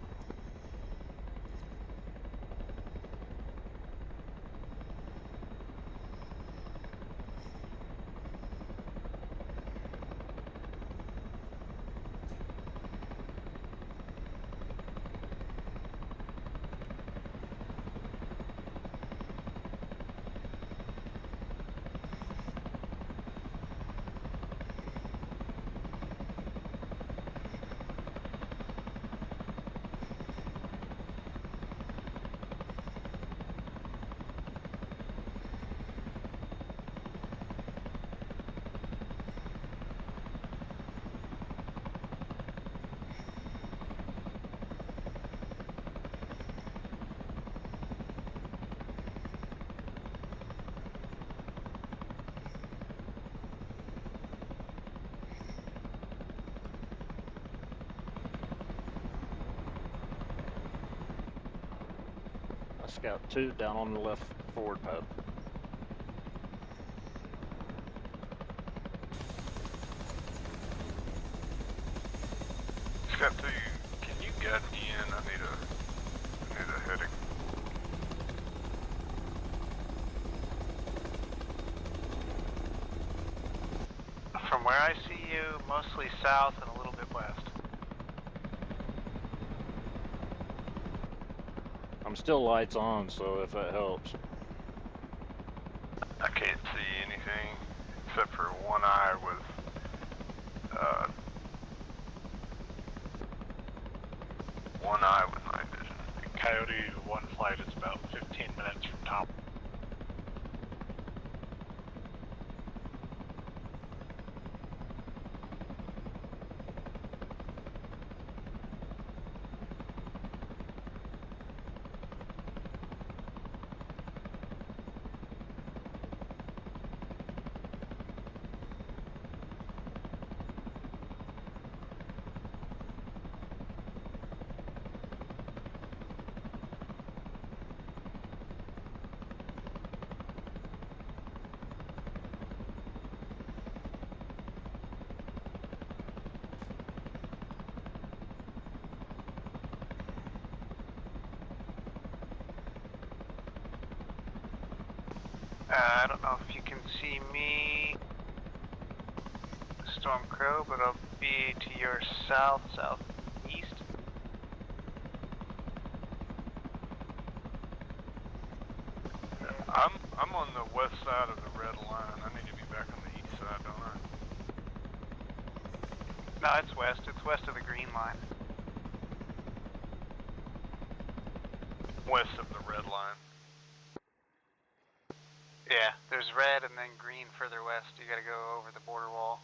Scout 2 down on the left forward pad. Scout 2, can you get me in? I need a heading. From where I see you, mostly south and a little bit west. I'm still lights on, so if that helps. I can't see anything except for one eye with night vision. Coyote 1 flight is about 15 minutes from top. I don't know if you can see me, Storm Crow, but I'll be to your south, southeast. I'm on the west side of the red line. I need to be back on the east side, don't I? No, it's west. It's west of the green line. West of the red line. Yeah, there's red and then green further west. You gotta go over the border wall.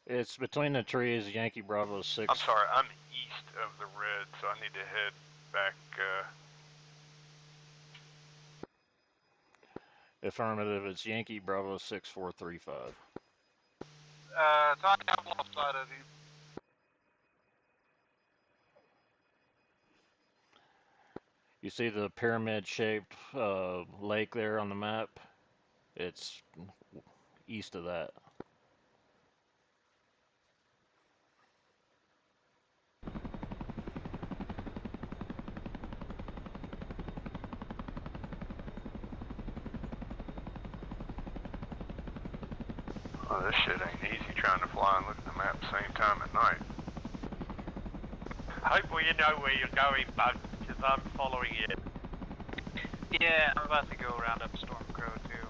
It's between the trees, Yankee Bravo 6. I'm sorry, I'm east of the red, so I need to head back. Affirmative, it's Yankee Bravo 6435. It's on the outlaw side of you. You see the pyramid-shaped lake there on the map? It's east of that. Oh, this shit ain't easy trying to fly and look at the map at the same time at night. Hopefully you know where you're going, bud, because I'm following you. Yeah, I'm about to go round up Storm Crow too.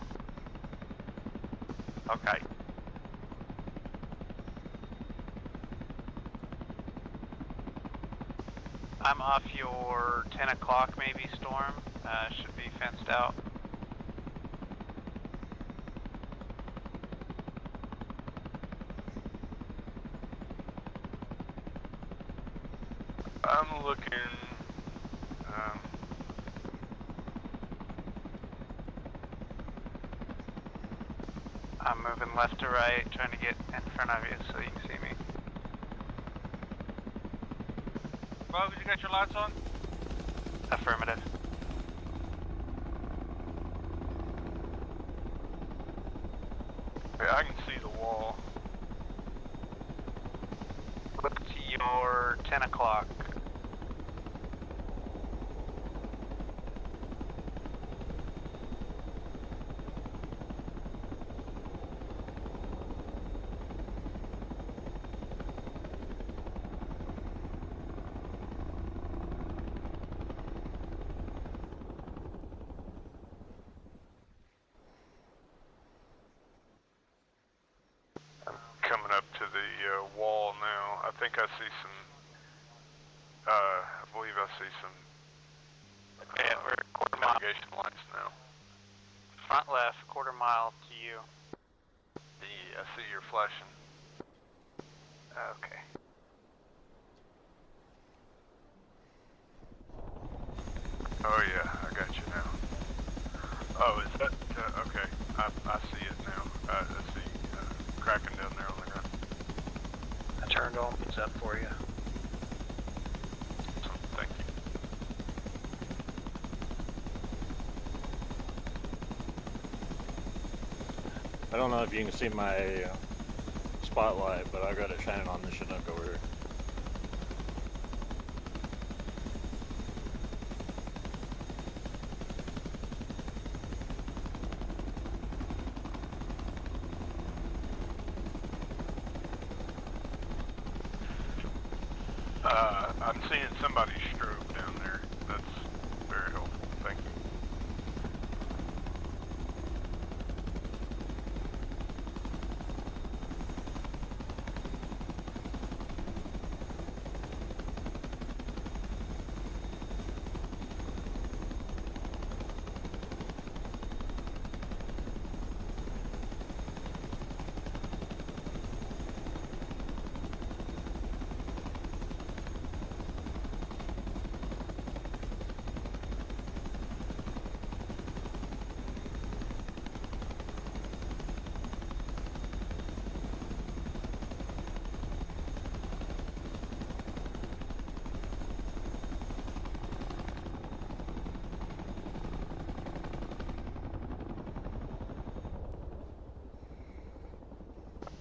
Okay. I'm off your 10 o'clock maybe, Storm. Should be fenced out. I'm looking. I'm moving left to right, trying to get in front of you so you can see me. Rogue, you got your lights on? Affirmative. Yeah, I can see the wall. Look to your 10 o'clock. Coming up to the wall now. I think I see some. I believe I see some. Yeah, we're quarter mile. Navigation lights now. Front left, quarter mile to you. I see you're flashing. Okay. Oh yeah, I got you now. Oh, is that okay? I see it now. I see Kraken down there on the ground. I turned all these up for you. So, thank you. I don't know if you can see my spotlight, but I got it shining on this Chinook over here. I'm seeing somebody's strobe down there. That's very helpful. Thank you.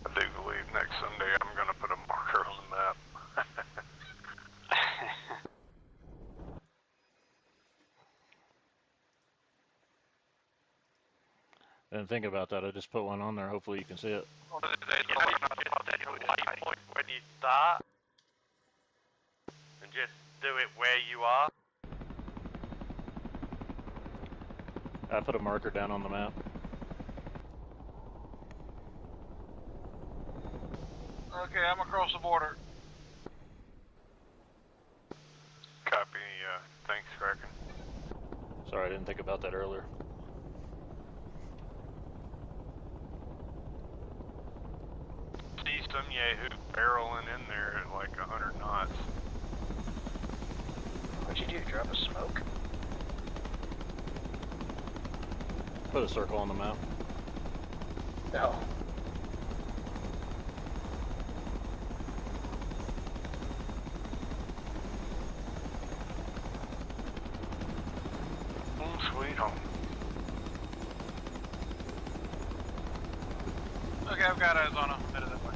I do believe next Sunday I'm going to put a marker on the map. I didn't think about that. I just put one on there. Hopefully you can see it. When you start, and just do it where you are. I put a marker down on the map. Okay, I'm across the border. Copy. Thanks, Kraken. Sorry, I didn't think about that earlier. See some yahoo barreling in there at like 100 knots. What'd you do, drop a smoke? Put a circle on the map. No. Sweet home. Okay, I've got eyes on him. Headed that way.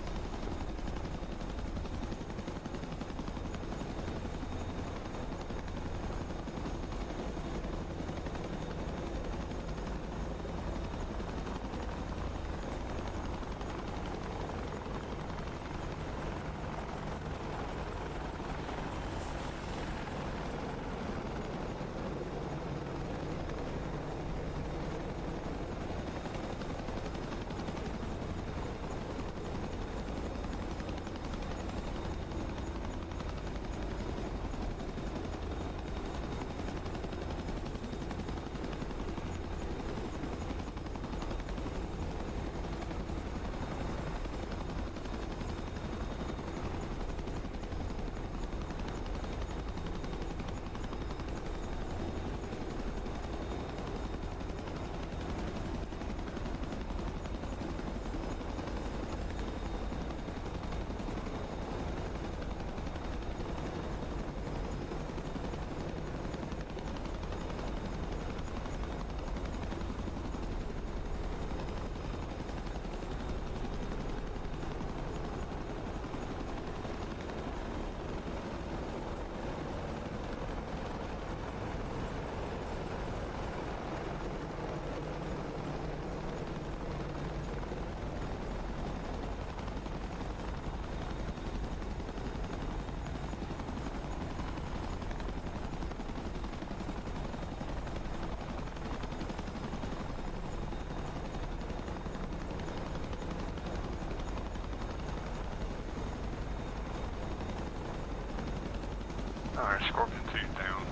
Alright, Scorpion 2's down.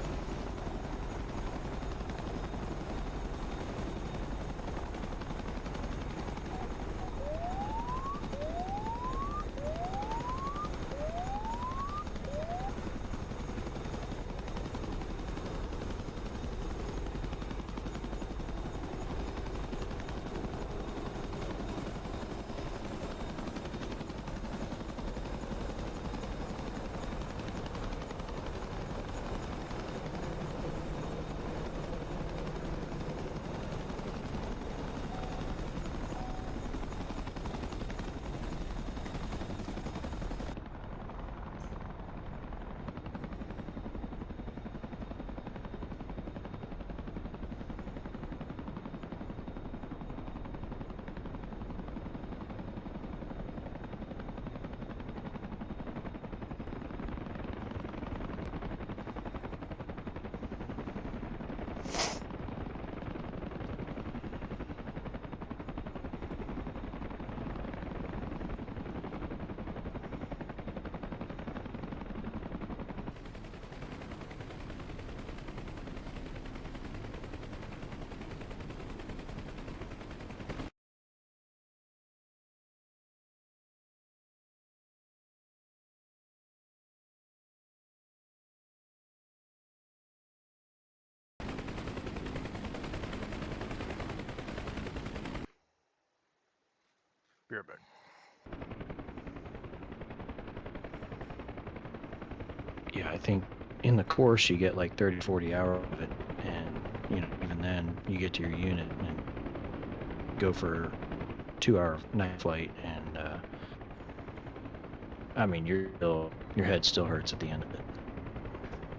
Be right back. Yeah, I think in the course you get like 30 to 40 hours of it, and even then you get to your unit and go for 2-hour night flight, and I mean your head still hurts at the end of it.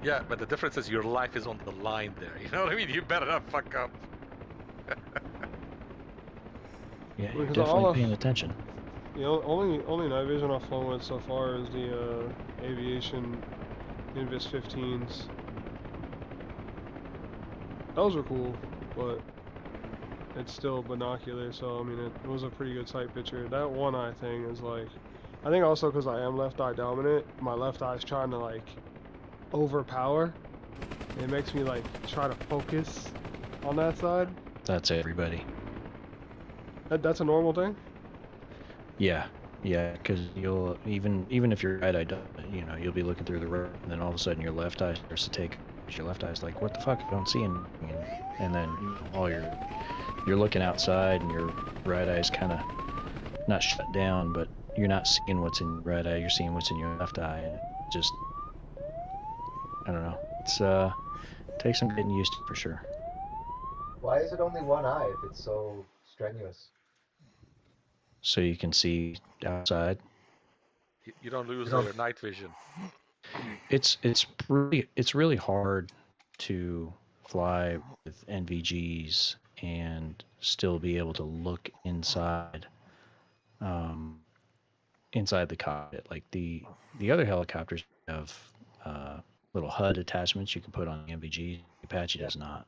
Yeah, but the difference is your life is on the line there. You know what I mean? You better not fuck up. Yeah, you're Because definitely paying attention. The only night vision I've flown with so far is the aviation Invis 15s. Those were cool, but it's still binocular, so I mean it was a pretty good sight picture. That one eye thing is like, I think also because I am left eye dominant, my left eye's trying to like overpower. It makes me like try to focus on that side. That's everybody. That's a normal thing? Yeah, because you'll even if your right eye does, you'll be looking through the road, and then all of a sudden your left eye starts to take. Your left eye's like, what the fuck? I don't see anything, and then all you're looking outside, and your right eye's kind of not shut down, but you're not seeing what's in your right eye. You're seeing what's in your left eye, and it just, I don't know. It's takes some getting used to for sure. Why is it only one eye if it's so strenuous? So you can see outside. You don't lose your night vision. It's really hard to fly with NVGs and still be able to look inside the cockpit. Like the other helicopters have little HUD attachments you can put on the NVG. Apache does not.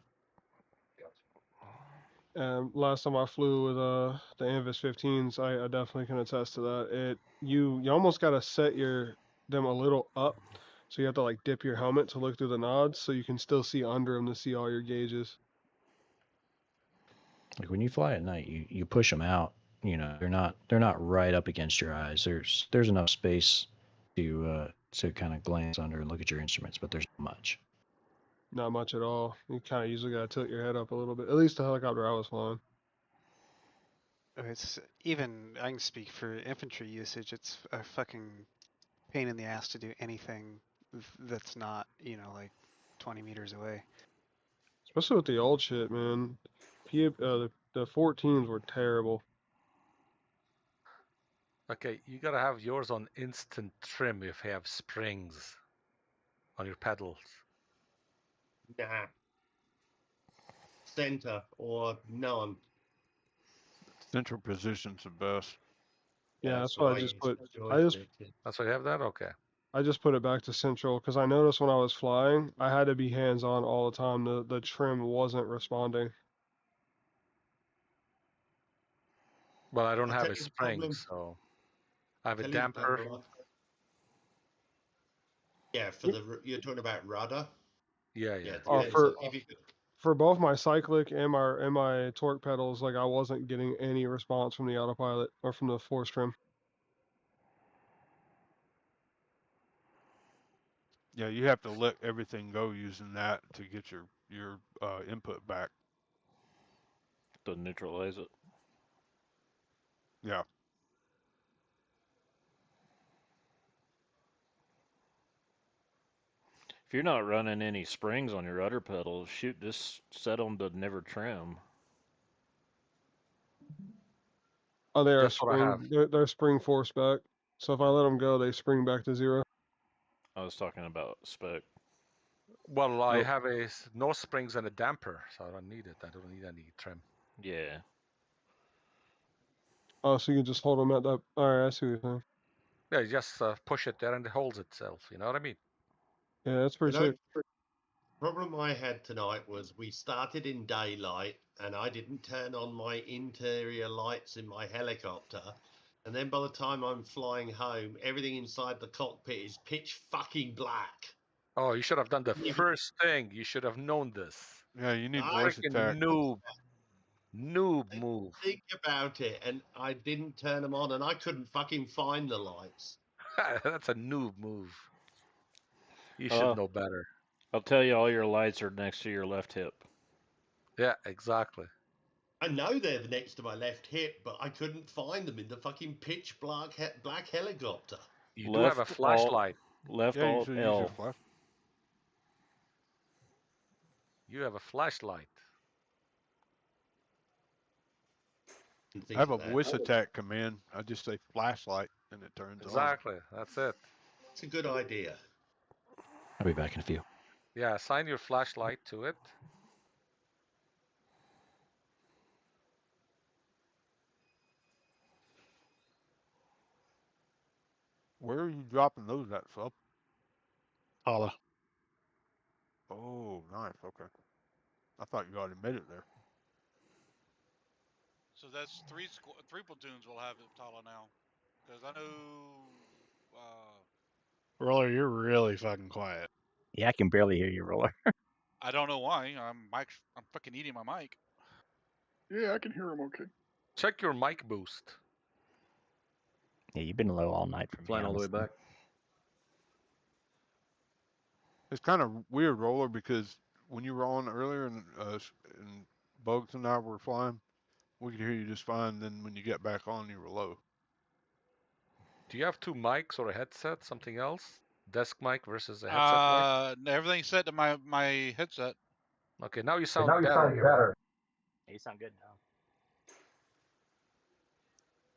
Last time I flew with the Invis 15s, I definitely can attest to that. You almost gotta set them a little up, so you have to like dip your helmet to look through the nods, so you can still see under them to see all your gauges. Like when you fly at night, you push them out. They're not right up against your eyes. There's enough space to kind of glance under and look at your instruments, but there's not much. Not much at all. You kind of usually gotta tilt your head up a little bit. At least the helicopter I was flying. It's even, I can speak for infantry usage, it's a fucking pain in the ass to do anything that's not, like 20 meters away. Especially with the old shit, man. The 14s were terrible. Okay, you gotta have yours on instant trim if you have springs on your pedals. Nah. Center or none. Central position's the best. Yeah, that's what I just put. That's why you have that? Okay. I just put it back to central because I noticed when I was flying, I had to be hands-on all the time. The trim wasn't responding. Well, I don't have a spring, so I have a damper. Yeah, you're talking about rudder. Yeah. For both my cyclic and my torque pedals, like I wasn't getting any response from the autopilot or from the force trim. Yeah, you have to let everything go using that to get your input back. To neutralize it. Yeah. If you're not running any springs on your rudder pedals, shoot, just set them to never trim. Oh, they're spring force back. So if I let them go, they spring back to 0. I was talking about spec. Well, I have no springs and a damper, so I don't need it. I don't need any trim. Yeah. Oh, so you can just hold them at that. All right, I see what you're saying. Yeah, you just push it there and it holds itself. You know what I mean? Yeah, that's pretty sick. Problem I had tonight was we started in daylight and I didn't turn on my interior lights in my helicopter. And then by the time I'm flying home, everything inside the cockpit is pitch fucking black. Oh, you should have done the first thing. You should have known this. Yeah, you need voice attack. Noob move. Think about it, and I didn't turn them on, and I couldn't fucking find the lights. That's a noob move. You should know better. I'll tell you, all your lights are next to your left hip. Yeah, exactly. I know they're next to my left hip, but I couldn't find them in the fucking pitch black helicopter. You do have a flashlight. Left Yeah, you alt should use your L. flash. You have a flashlight. I have a voice attack command. I just say flashlight and it turns on. Exactly. That's it. It's a good idea. I'll be back in a few. Yeah, assign your flashlight to it. Where are you dropping those at, Sub? Paula. Oh, nice. Okay. I thought you already made it there. So that's three platoons will have Tala now, because I know. Roller, you're really fucking quiet. Yeah, I can barely hear you, Roller. I don't know why. I'm fucking eating my mic. Yeah, I can hear him okay. Check your mic boost. Yeah, you've been low all night from flying all the way back. It's kind of weird, Roller, because when you were on earlier and Bugs and I were flying, we could hear you just fine. Then when you get back on, you were low. Do you have two mics or a headset? Something else? Desk mic versus a headset mic? Everything's set to my headset. Okay, now you sound now you better. sound better. Yeah, you sound good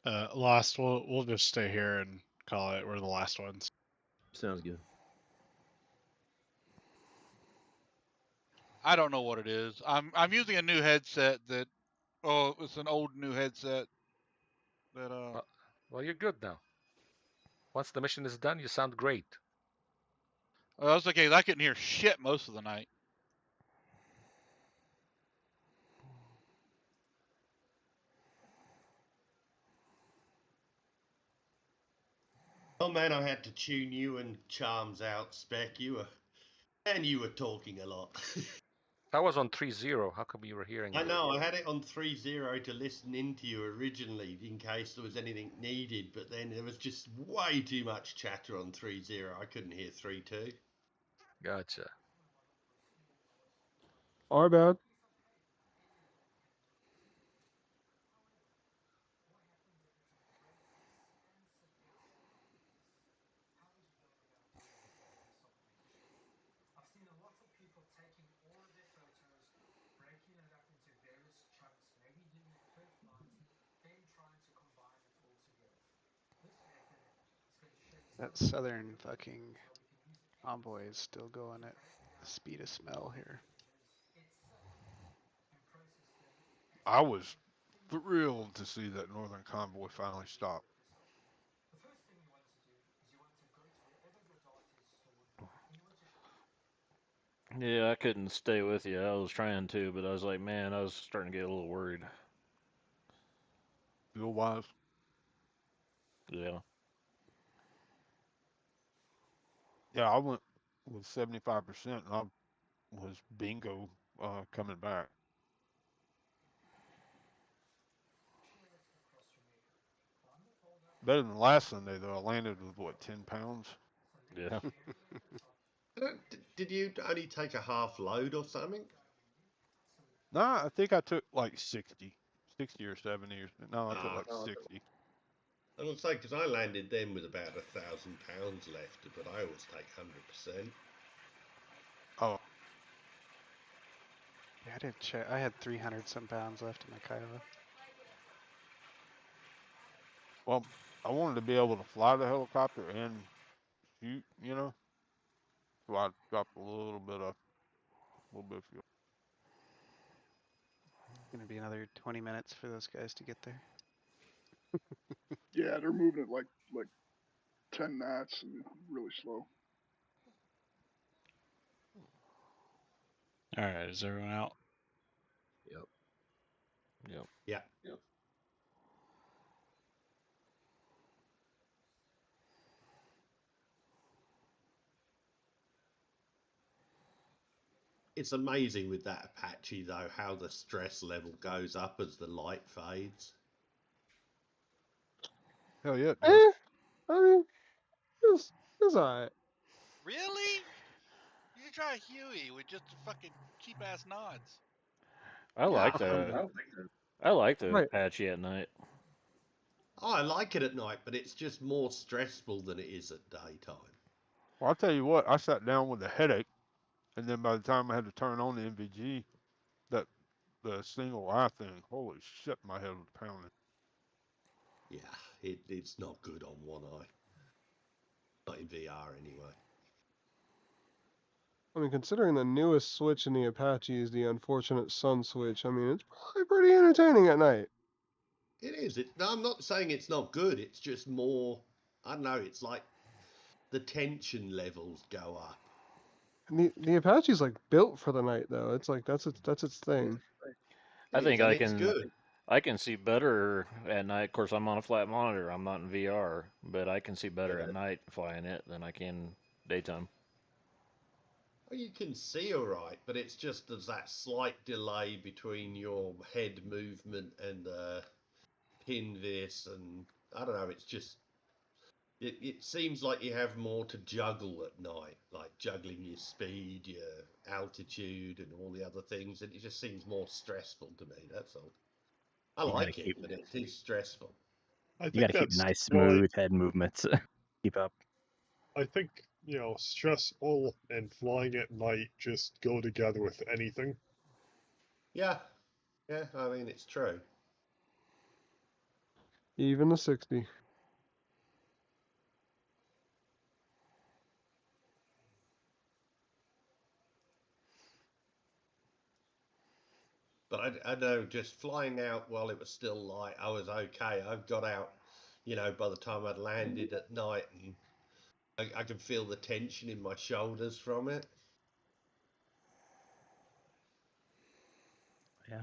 now. Lost. We'll just stay here and call it. We're the last ones. Sounds good. I don't know what it is. I'm using a new headset that. Oh, it's an old new headset. That Well, you're good now. Once the mission is done, you sound great. Well, that's okay. I couldn't hear shit most of the night. Oh man, I had to tune you and Charms out, Spec. You were talking a lot. That was on 3.0. How come you were hearing I me? know, I had it on 3.0 to listen into you originally in case there was anything needed, but then there was just way too much chatter on 3.0. I couldn't hear 3.2. Gotcha. Our bad. That southern fucking convoy is still going at the speed of smell here. I was thrilled to see that northern convoy finally stop. Yeah, I couldn't stay with you. I was trying to, but I was like, man, I was starting to get a little worried. Fuel wise? Yeah. Yeah, I went with 75%, and I was bingo coming back. Better than last Sunday, though. I landed with, what, 10 pounds? Yeah. Did you only take a half load or something? Nah, I think I took like 60 or 70. No, I took like 60. I was say because I landed then with about 1,000 pounds left, but I always take 100%. Oh. Yeah, I didn't check. I had 300 some pounds left in my Kiowa. Well, I wanted to be able to fly the helicopter and shoot, you know. So I dropped a little bit of fuel. It's gonna be another 20 minutes for those guys to get there. Yeah, they're moving at like 10 knots and really slow. All right, is everyone out? Yep. Yeah. It's amazing with that Apache though how the stress level goes up as the light fades. Hell yeah. I mean, it's alright. Really? You should try Huey with just fucking cheap ass nods. I like that. I like the Right. Apache at night. Oh, I like it at night, but it's just more stressful than it is at daytime. Well, I'll tell you what, I sat down with a headache, and then by the time I had to turn on the NVG, the single eye thing, holy shit, my head was pounding. Yeah, it's not good on one eye. Not in VR anyway. I mean, considering the newest switch in the Apache is the unfortunate sun switch, I mean, it's probably pretty entertaining at night. It is. No, I'm not saying it's not good. It's just more, I don't know, it's like the tension levels go up. And the Apache's like built for the night though. It's like that's its thing. I think and it's good. I can see better at night. Of course, I'm on a flat monitor. I'm not in VR, but I can see better at night flying it than I can daytime. Well, you can see all right, but it's just there's that slight delay between your head movement and pin this, and I don't know. It's just it seems like you have more to juggle at night, like juggling your speed, your altitude, and all the other things, and it just seems more stressful to me. That's all. I like it, but it is stressful. You gotta keep nice, smooth head movements. Keep up. I think, stressful and flying at night just go together with anything. Yeah, I mean, it's true. Even the 60. But I know just flying out while it was still light, I was okay. I got out, by the time I'd landed at night, and I could feel the tension in my shoulders from it. Yeah.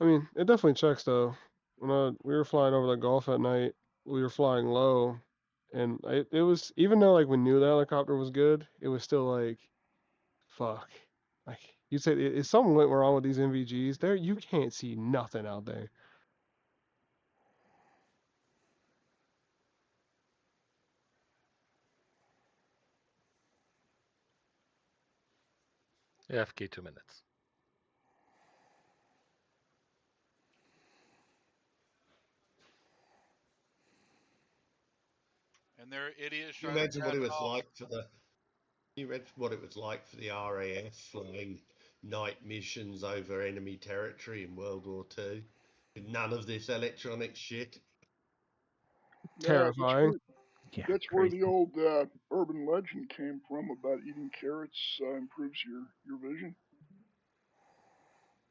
I mean, it definitely checks though. When we were flying over the Gulf at night, we were flying low, and it was, even though like we knew the helicopter was good, it was still like, fuck. Like you said, if something went wrong with these NVGs, there you can't see nothing out there. AFK 2 minutes. And they're idiots Can you trying to imagine what cut it was off. like for the? Can you imagine what it was like for the RAF flying night missions over enemy territory in World War II? With none of this electronic shit. Terrifying. Yeah, that's where the old urban legend came from about eating carrots improves your vision.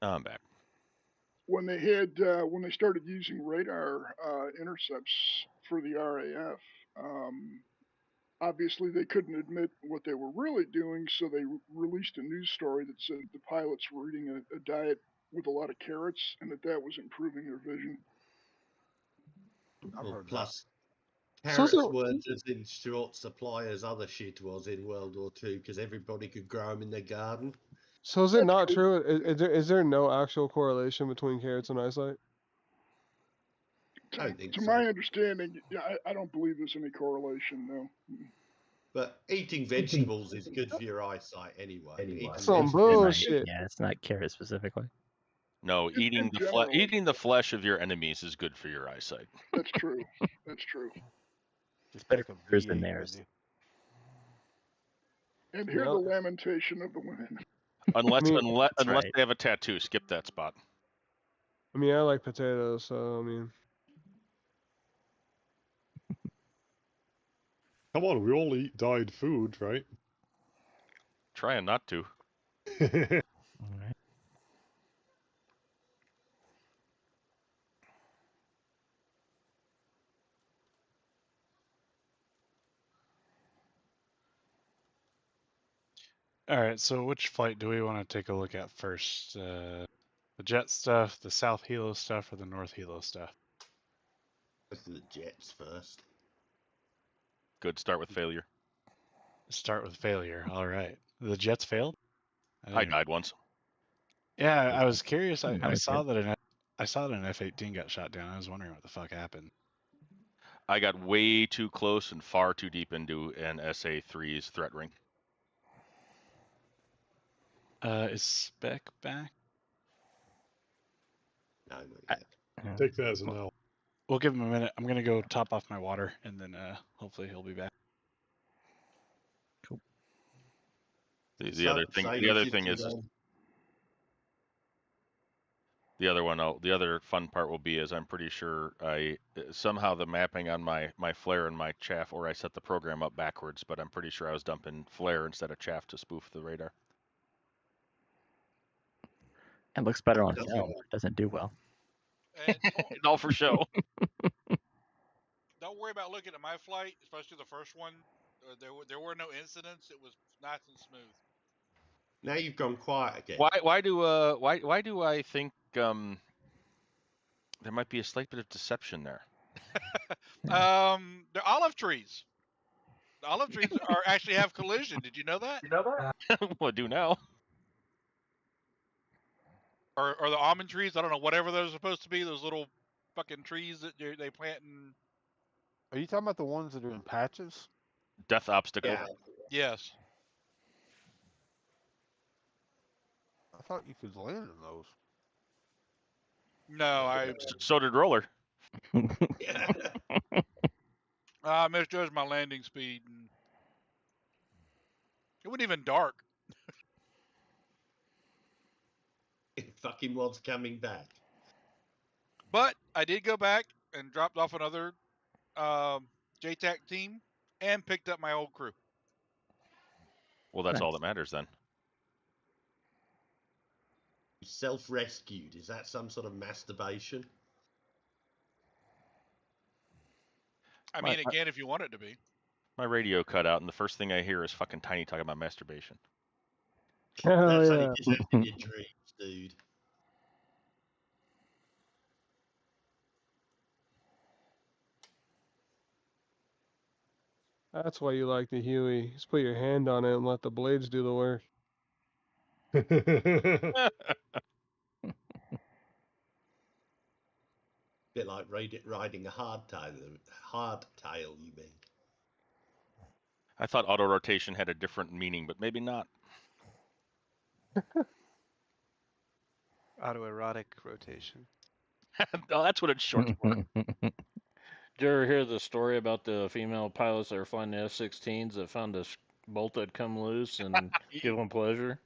I'm back. When they started using radar intercepts for the RAF, obviously they couldn't admit what they were really doing, so they released a news story that said the pilots were eating a diet with a lot of carrots, and that was improving their vision. Well, plus, So- carrots so- weren't as in short supply as other shit was in World War II because everybody could grow them in their garden. So is it not true? Is there no actual correlation between carrots and eyesight? I don't think To so. my understanding, I don't believe there's any correlation, no. But eating vegetables is good for your eyesight anyway. Eating Some vegetables- bullshit. Yeah, it's not carrot specifically. No, eating the flesh of your enemies is good for your eyesight. That's true. That's true. It's better for yours than theirs. And hear the lamentation of the women. Unless That's unless right. they have a tattoo, skip that spot. I mean, I like potatoes, so I mean. Come on, we all eat dyed food, right? Trying not to. Alright, so which flight do we want to take a look at first? The jet stuff, the south helo stuff, or the north helo stuff? Let's do the jets first. Good, start with failure. Start with failure. Alright. The jets failed? I died once. Yeah, I was curious. I was saw that an F-18 got shot down. I was wondering what the fuck happened. I got way too close and far too deep into an SA-3's threat ring. Is Spec back? No, not yet. Take that as a no. We'll give him a minute. I'm gonna go top off my water, and then hopefully he'll be back. Cool. The other thing is the other fun part will be is I'm pretty sure somehow the mapping on my flare and my chaff, or I set the program up backwards, but I'm pretty sure I was dumping flare instead of chaff to spoof the radar. It looks better on film. It doesn't do well. All for show. Don't worry about looking at my flight, especially the first one. There were no incidents. It was nice and smooth. Now you've gone quiet again. Why do I think there might be a slight bit of deception there? The olive trees. The olive trees actually have collision. Did you know that? Well, I do now. Or the almond trees. I don't know, whatever those are supposed to be. Those little fucking trees that they plant in. Are you talking about the ones that are in patches? Death obstacle. Yeah. Yes. I thought you could land in those. No, So did Roller. I misjudged my landing speed. And it wasn't even dark. It fucking was coming back. But I did go back and dropped off another JTAC team and picked up my old crew. Well, that's all that matters then. Self-rescued. Is that some sort of masturbation? I mean, again, if you want it to be. My radio cut out, and the first thing I hear is fucking Tiny talking about masturbation. That's only just in your dreams, dude. That's why you like the Huey. Just put your hand on it and let the blades do the work. Bit like riding a hardtail, you mean? I thought auto rotation had a different meaning, but maybe not. Autoerotic rotation. Oh, that's what it's short for. Did you ever hear the story about the female pilots that were flying the F-16s that found a bolt that come loose and give them pleasure?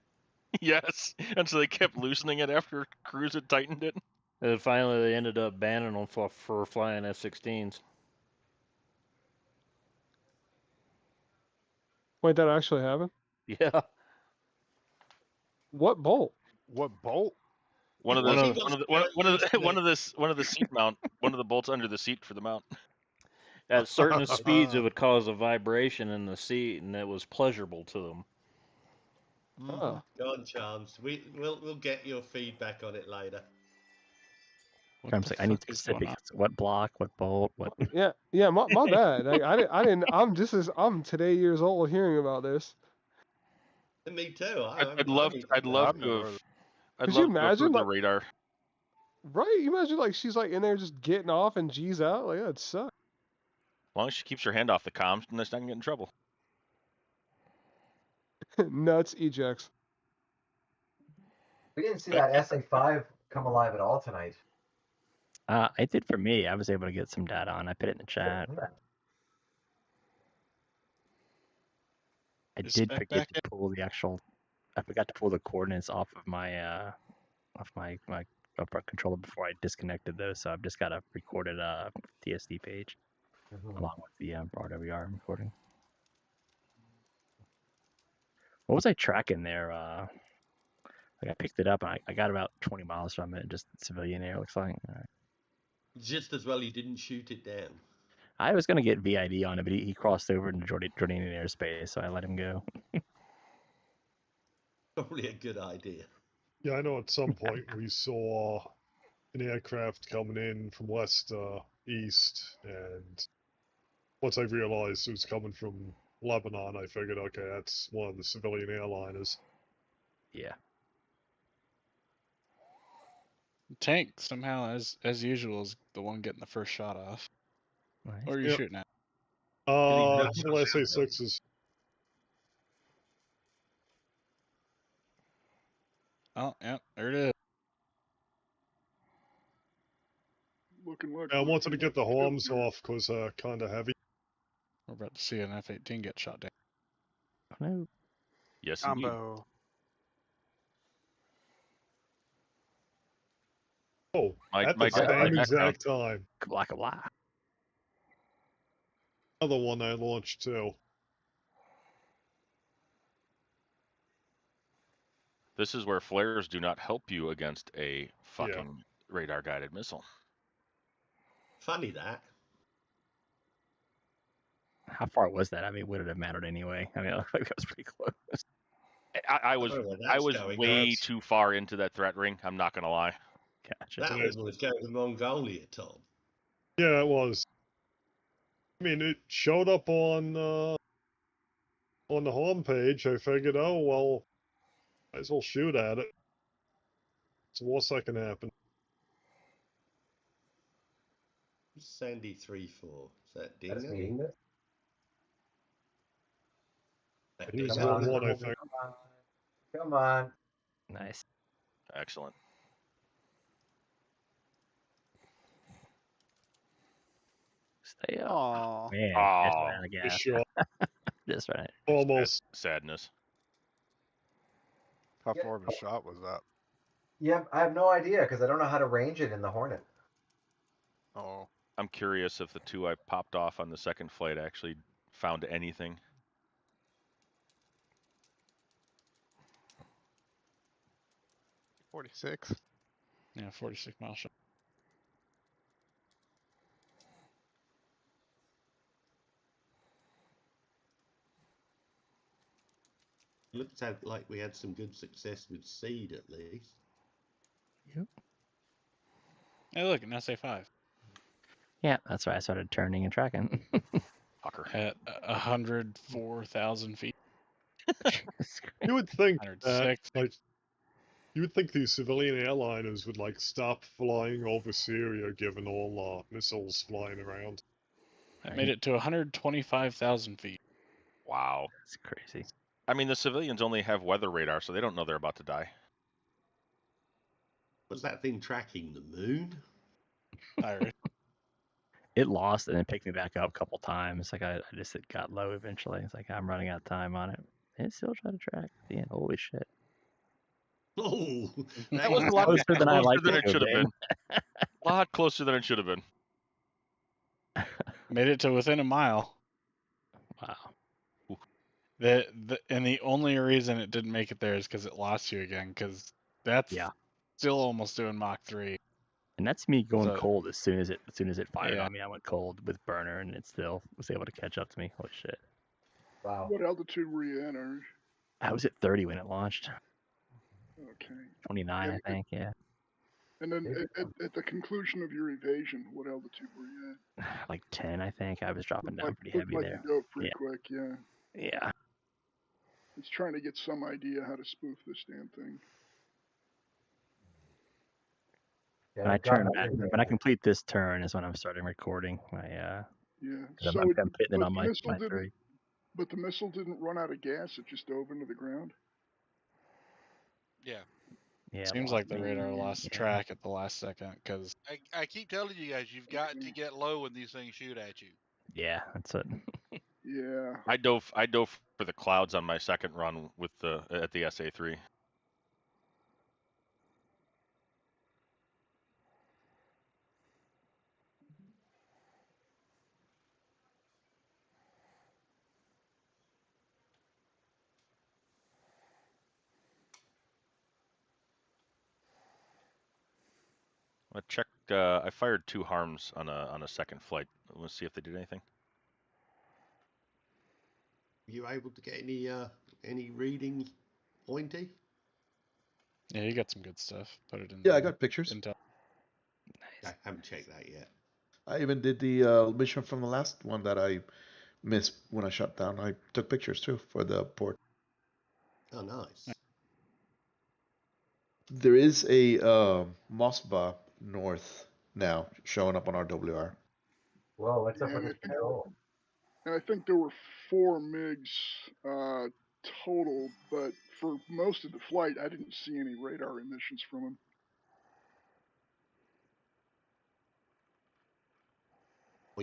Yes, and so they kept loosening it after crews had tightened it. And finally, they ended up banning them for flying F-16s. Wait, that actually happened? Yeah. What bolt? What bolt? One of the seat mount, one of the bolts under the seat for the mount. At certain speeds, it would cause a vibration in the seat, and it was pleasurable to them. Oh. Go on, Charms. We'll get your feedback on it later. I'm like, I need specifics. What block? What bolt? What? Yeah, my bad. I didn't. I'm today years old hearing about this. Me too. I'd love to have. Could you imagine the radar? Right? You imagine like she's like in there just getting off and G's out. Like that'd suck. As long as she keeps her hand off the comms, then she's not gonna get in trouble. Nuts ejects. We didn't see that SA5 come alive at all tonight. It did for me. I was able to get some data on. I put it in the chat. I did forget to pull the actual. I forgot to pull the coordinates off of my GoPro controller before I disconnected those. So I've just got a recorded TSD page along with the broad OER recording. What was I tracking there? Like I picked it up and I got about 20 miles from it. Just civilian air, looks like. Just as well you didn't shoot it down. I was gonna get VID on it, but he crossed over into Jordanian airspace, so I let him go. Probably a good idea. Yeah, I know at some point we saw an aircraft coming in from west east, and once I realized it was coming from Lebanon, I figured, okay, that's one of the civilian airliners. Yeah. Tank somehow, as usual, is the one getting the first shot off. Nice. Or are you shooting at? SA6s. Oh, yeah, there it is. Looking like I we're wanted to getting get the killed harms here. off because kind of heavy. We're about to see an F-18 get shot down. No. Yes, indeed. Combo. Oh, at My the same background. exact time. Blah. Another one I launched too. This is where flares do not help you against a fucking radar guided missile. Funny that. How far was that? I mean, would it have mattered anyway? I mean, it looked like that was pretty close. I was don't know where I that's was going. way too far into that threat ring. I'm not gonna lie. Gotcha. That one was going to Mongolia, Tom. Yeah, it was. I mean, it showed up on the homepage. I figured, oh well, might as well shoot at it. It's the worst that can happen. Sandy 3-4. Is that Dingo? That's me, isn't it? That He was Dingo? on one, I think. Come on. Nice. Excellent. Stay up. Aww. Man, Aw. just ran out of gas. Sure. Just right. Almost. Sadness. How far of a shot was that? Yeah, I have no idea because I don't know how to range it in the Hornet. Oh, I'm curious if the two I popped off on the second flight actually found anything. $46. Yeah, 46 mile shot. Looked like we had some good success with seed at least. Yep. Hey, look, an SA-5. Yeah, that's why I started turning and tracking. Fucker. At 104,000 feet. You would think 106. that, like, you would think these civilian airliners would like stop flying over Syria, given all missiles flying around. I made it to 125,000 feet. Wow. That's crazy. I mean, the civilians only have weather radar, so they don't know they're about to die. Was that thing tracking the moon? Irish. It lost and then picked me back up a couple times. Like I just it got low eventually. It's like I'm running out of time on it. It still tried to track at the end. Holy shit. Oh, That was a lot closer than I liked than it it to should have have been. A lot closer than it should have been. Made it to within a mile. Wow. And the only reason it didn't make it there is because it lost you again, because that's still almost doing Mach 3. And that's me going So- cold as soon as it fired Yeah. on me. I went cold with burner and it still was able to catch up to me. Holy shit. Wow. What altitude were you at, Irish? I was at 30 when it launched. Okay. 29, I think, yeah. And then at the conclusion of your evasion, what altitude were you at? Like 10, I think. I was dropping down pretty Looked heavy like there. you go pretty Yeah. quick, yeah. Yeah. It's trying to get some idea how to spoof this damn thing. Yeah, When I I've got turn back, nothing when I there. complete this turn is when I'm starting recording. Yeah. 'Cause So I'm it, putting it but on the my missile didn't. 3. But the missile didn't run out of gas. It just dove into the ground. Yeah. Yeah. Seems like the radar lost track at the last second, because I keep telling you guys, you've got to get low when these things shoot at you. Yeah, that's it. Yeah. I dove for the clouds on my second run with at the SA-3. I checked. I fired 2 harms on a second flight. Let's see if they did anything. Were you able to get any reading, Pointy? yeah, you got some good stuff. Put it in. Yeah, I got pictures. Intel. I haven't checked that yet. I even did the mission from the last one that I missed when I shut down. I took pictures too for the port. Oh, nice. There is a Mosba north now showing up on our WR. Whoa, what's up Yeah, with I this think- control? And I think there were 4 MiGs total, but for most of the flight, I didn't see any radar emissions from him.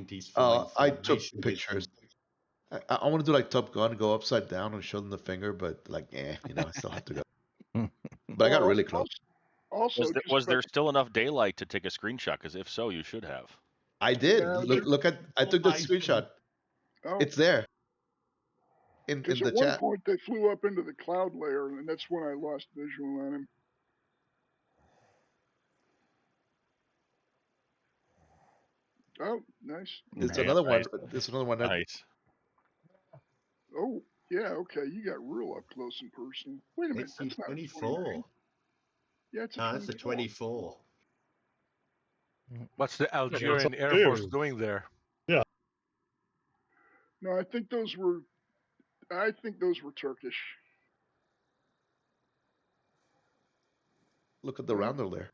He's flying I took formation with pictures. them. I want to do like Top Gun, go upside down and show them the finger, but like, I still have to go. But I got really close. Also, was there still enough daylight to take a screenshot? Because if so, you should have. I did. Yeah, Look at. I took the screenshot. Oh. It's there. In Because the at one chat. point they flew up into the cloud layer, and that's when I lost visual on him. Oh, nice. It's Yeah, another one. nice. It's another one. That, Nice. Oh, yeah, okay, you got real up close and personal. Wait a minute, It's the that's not a 24. 29. Yeah, it's a No, it's the 24. 24. What's the what's Algerian up Air there? Force doing there? Yeah. No, I think those were Turkish. Look at the rounder there.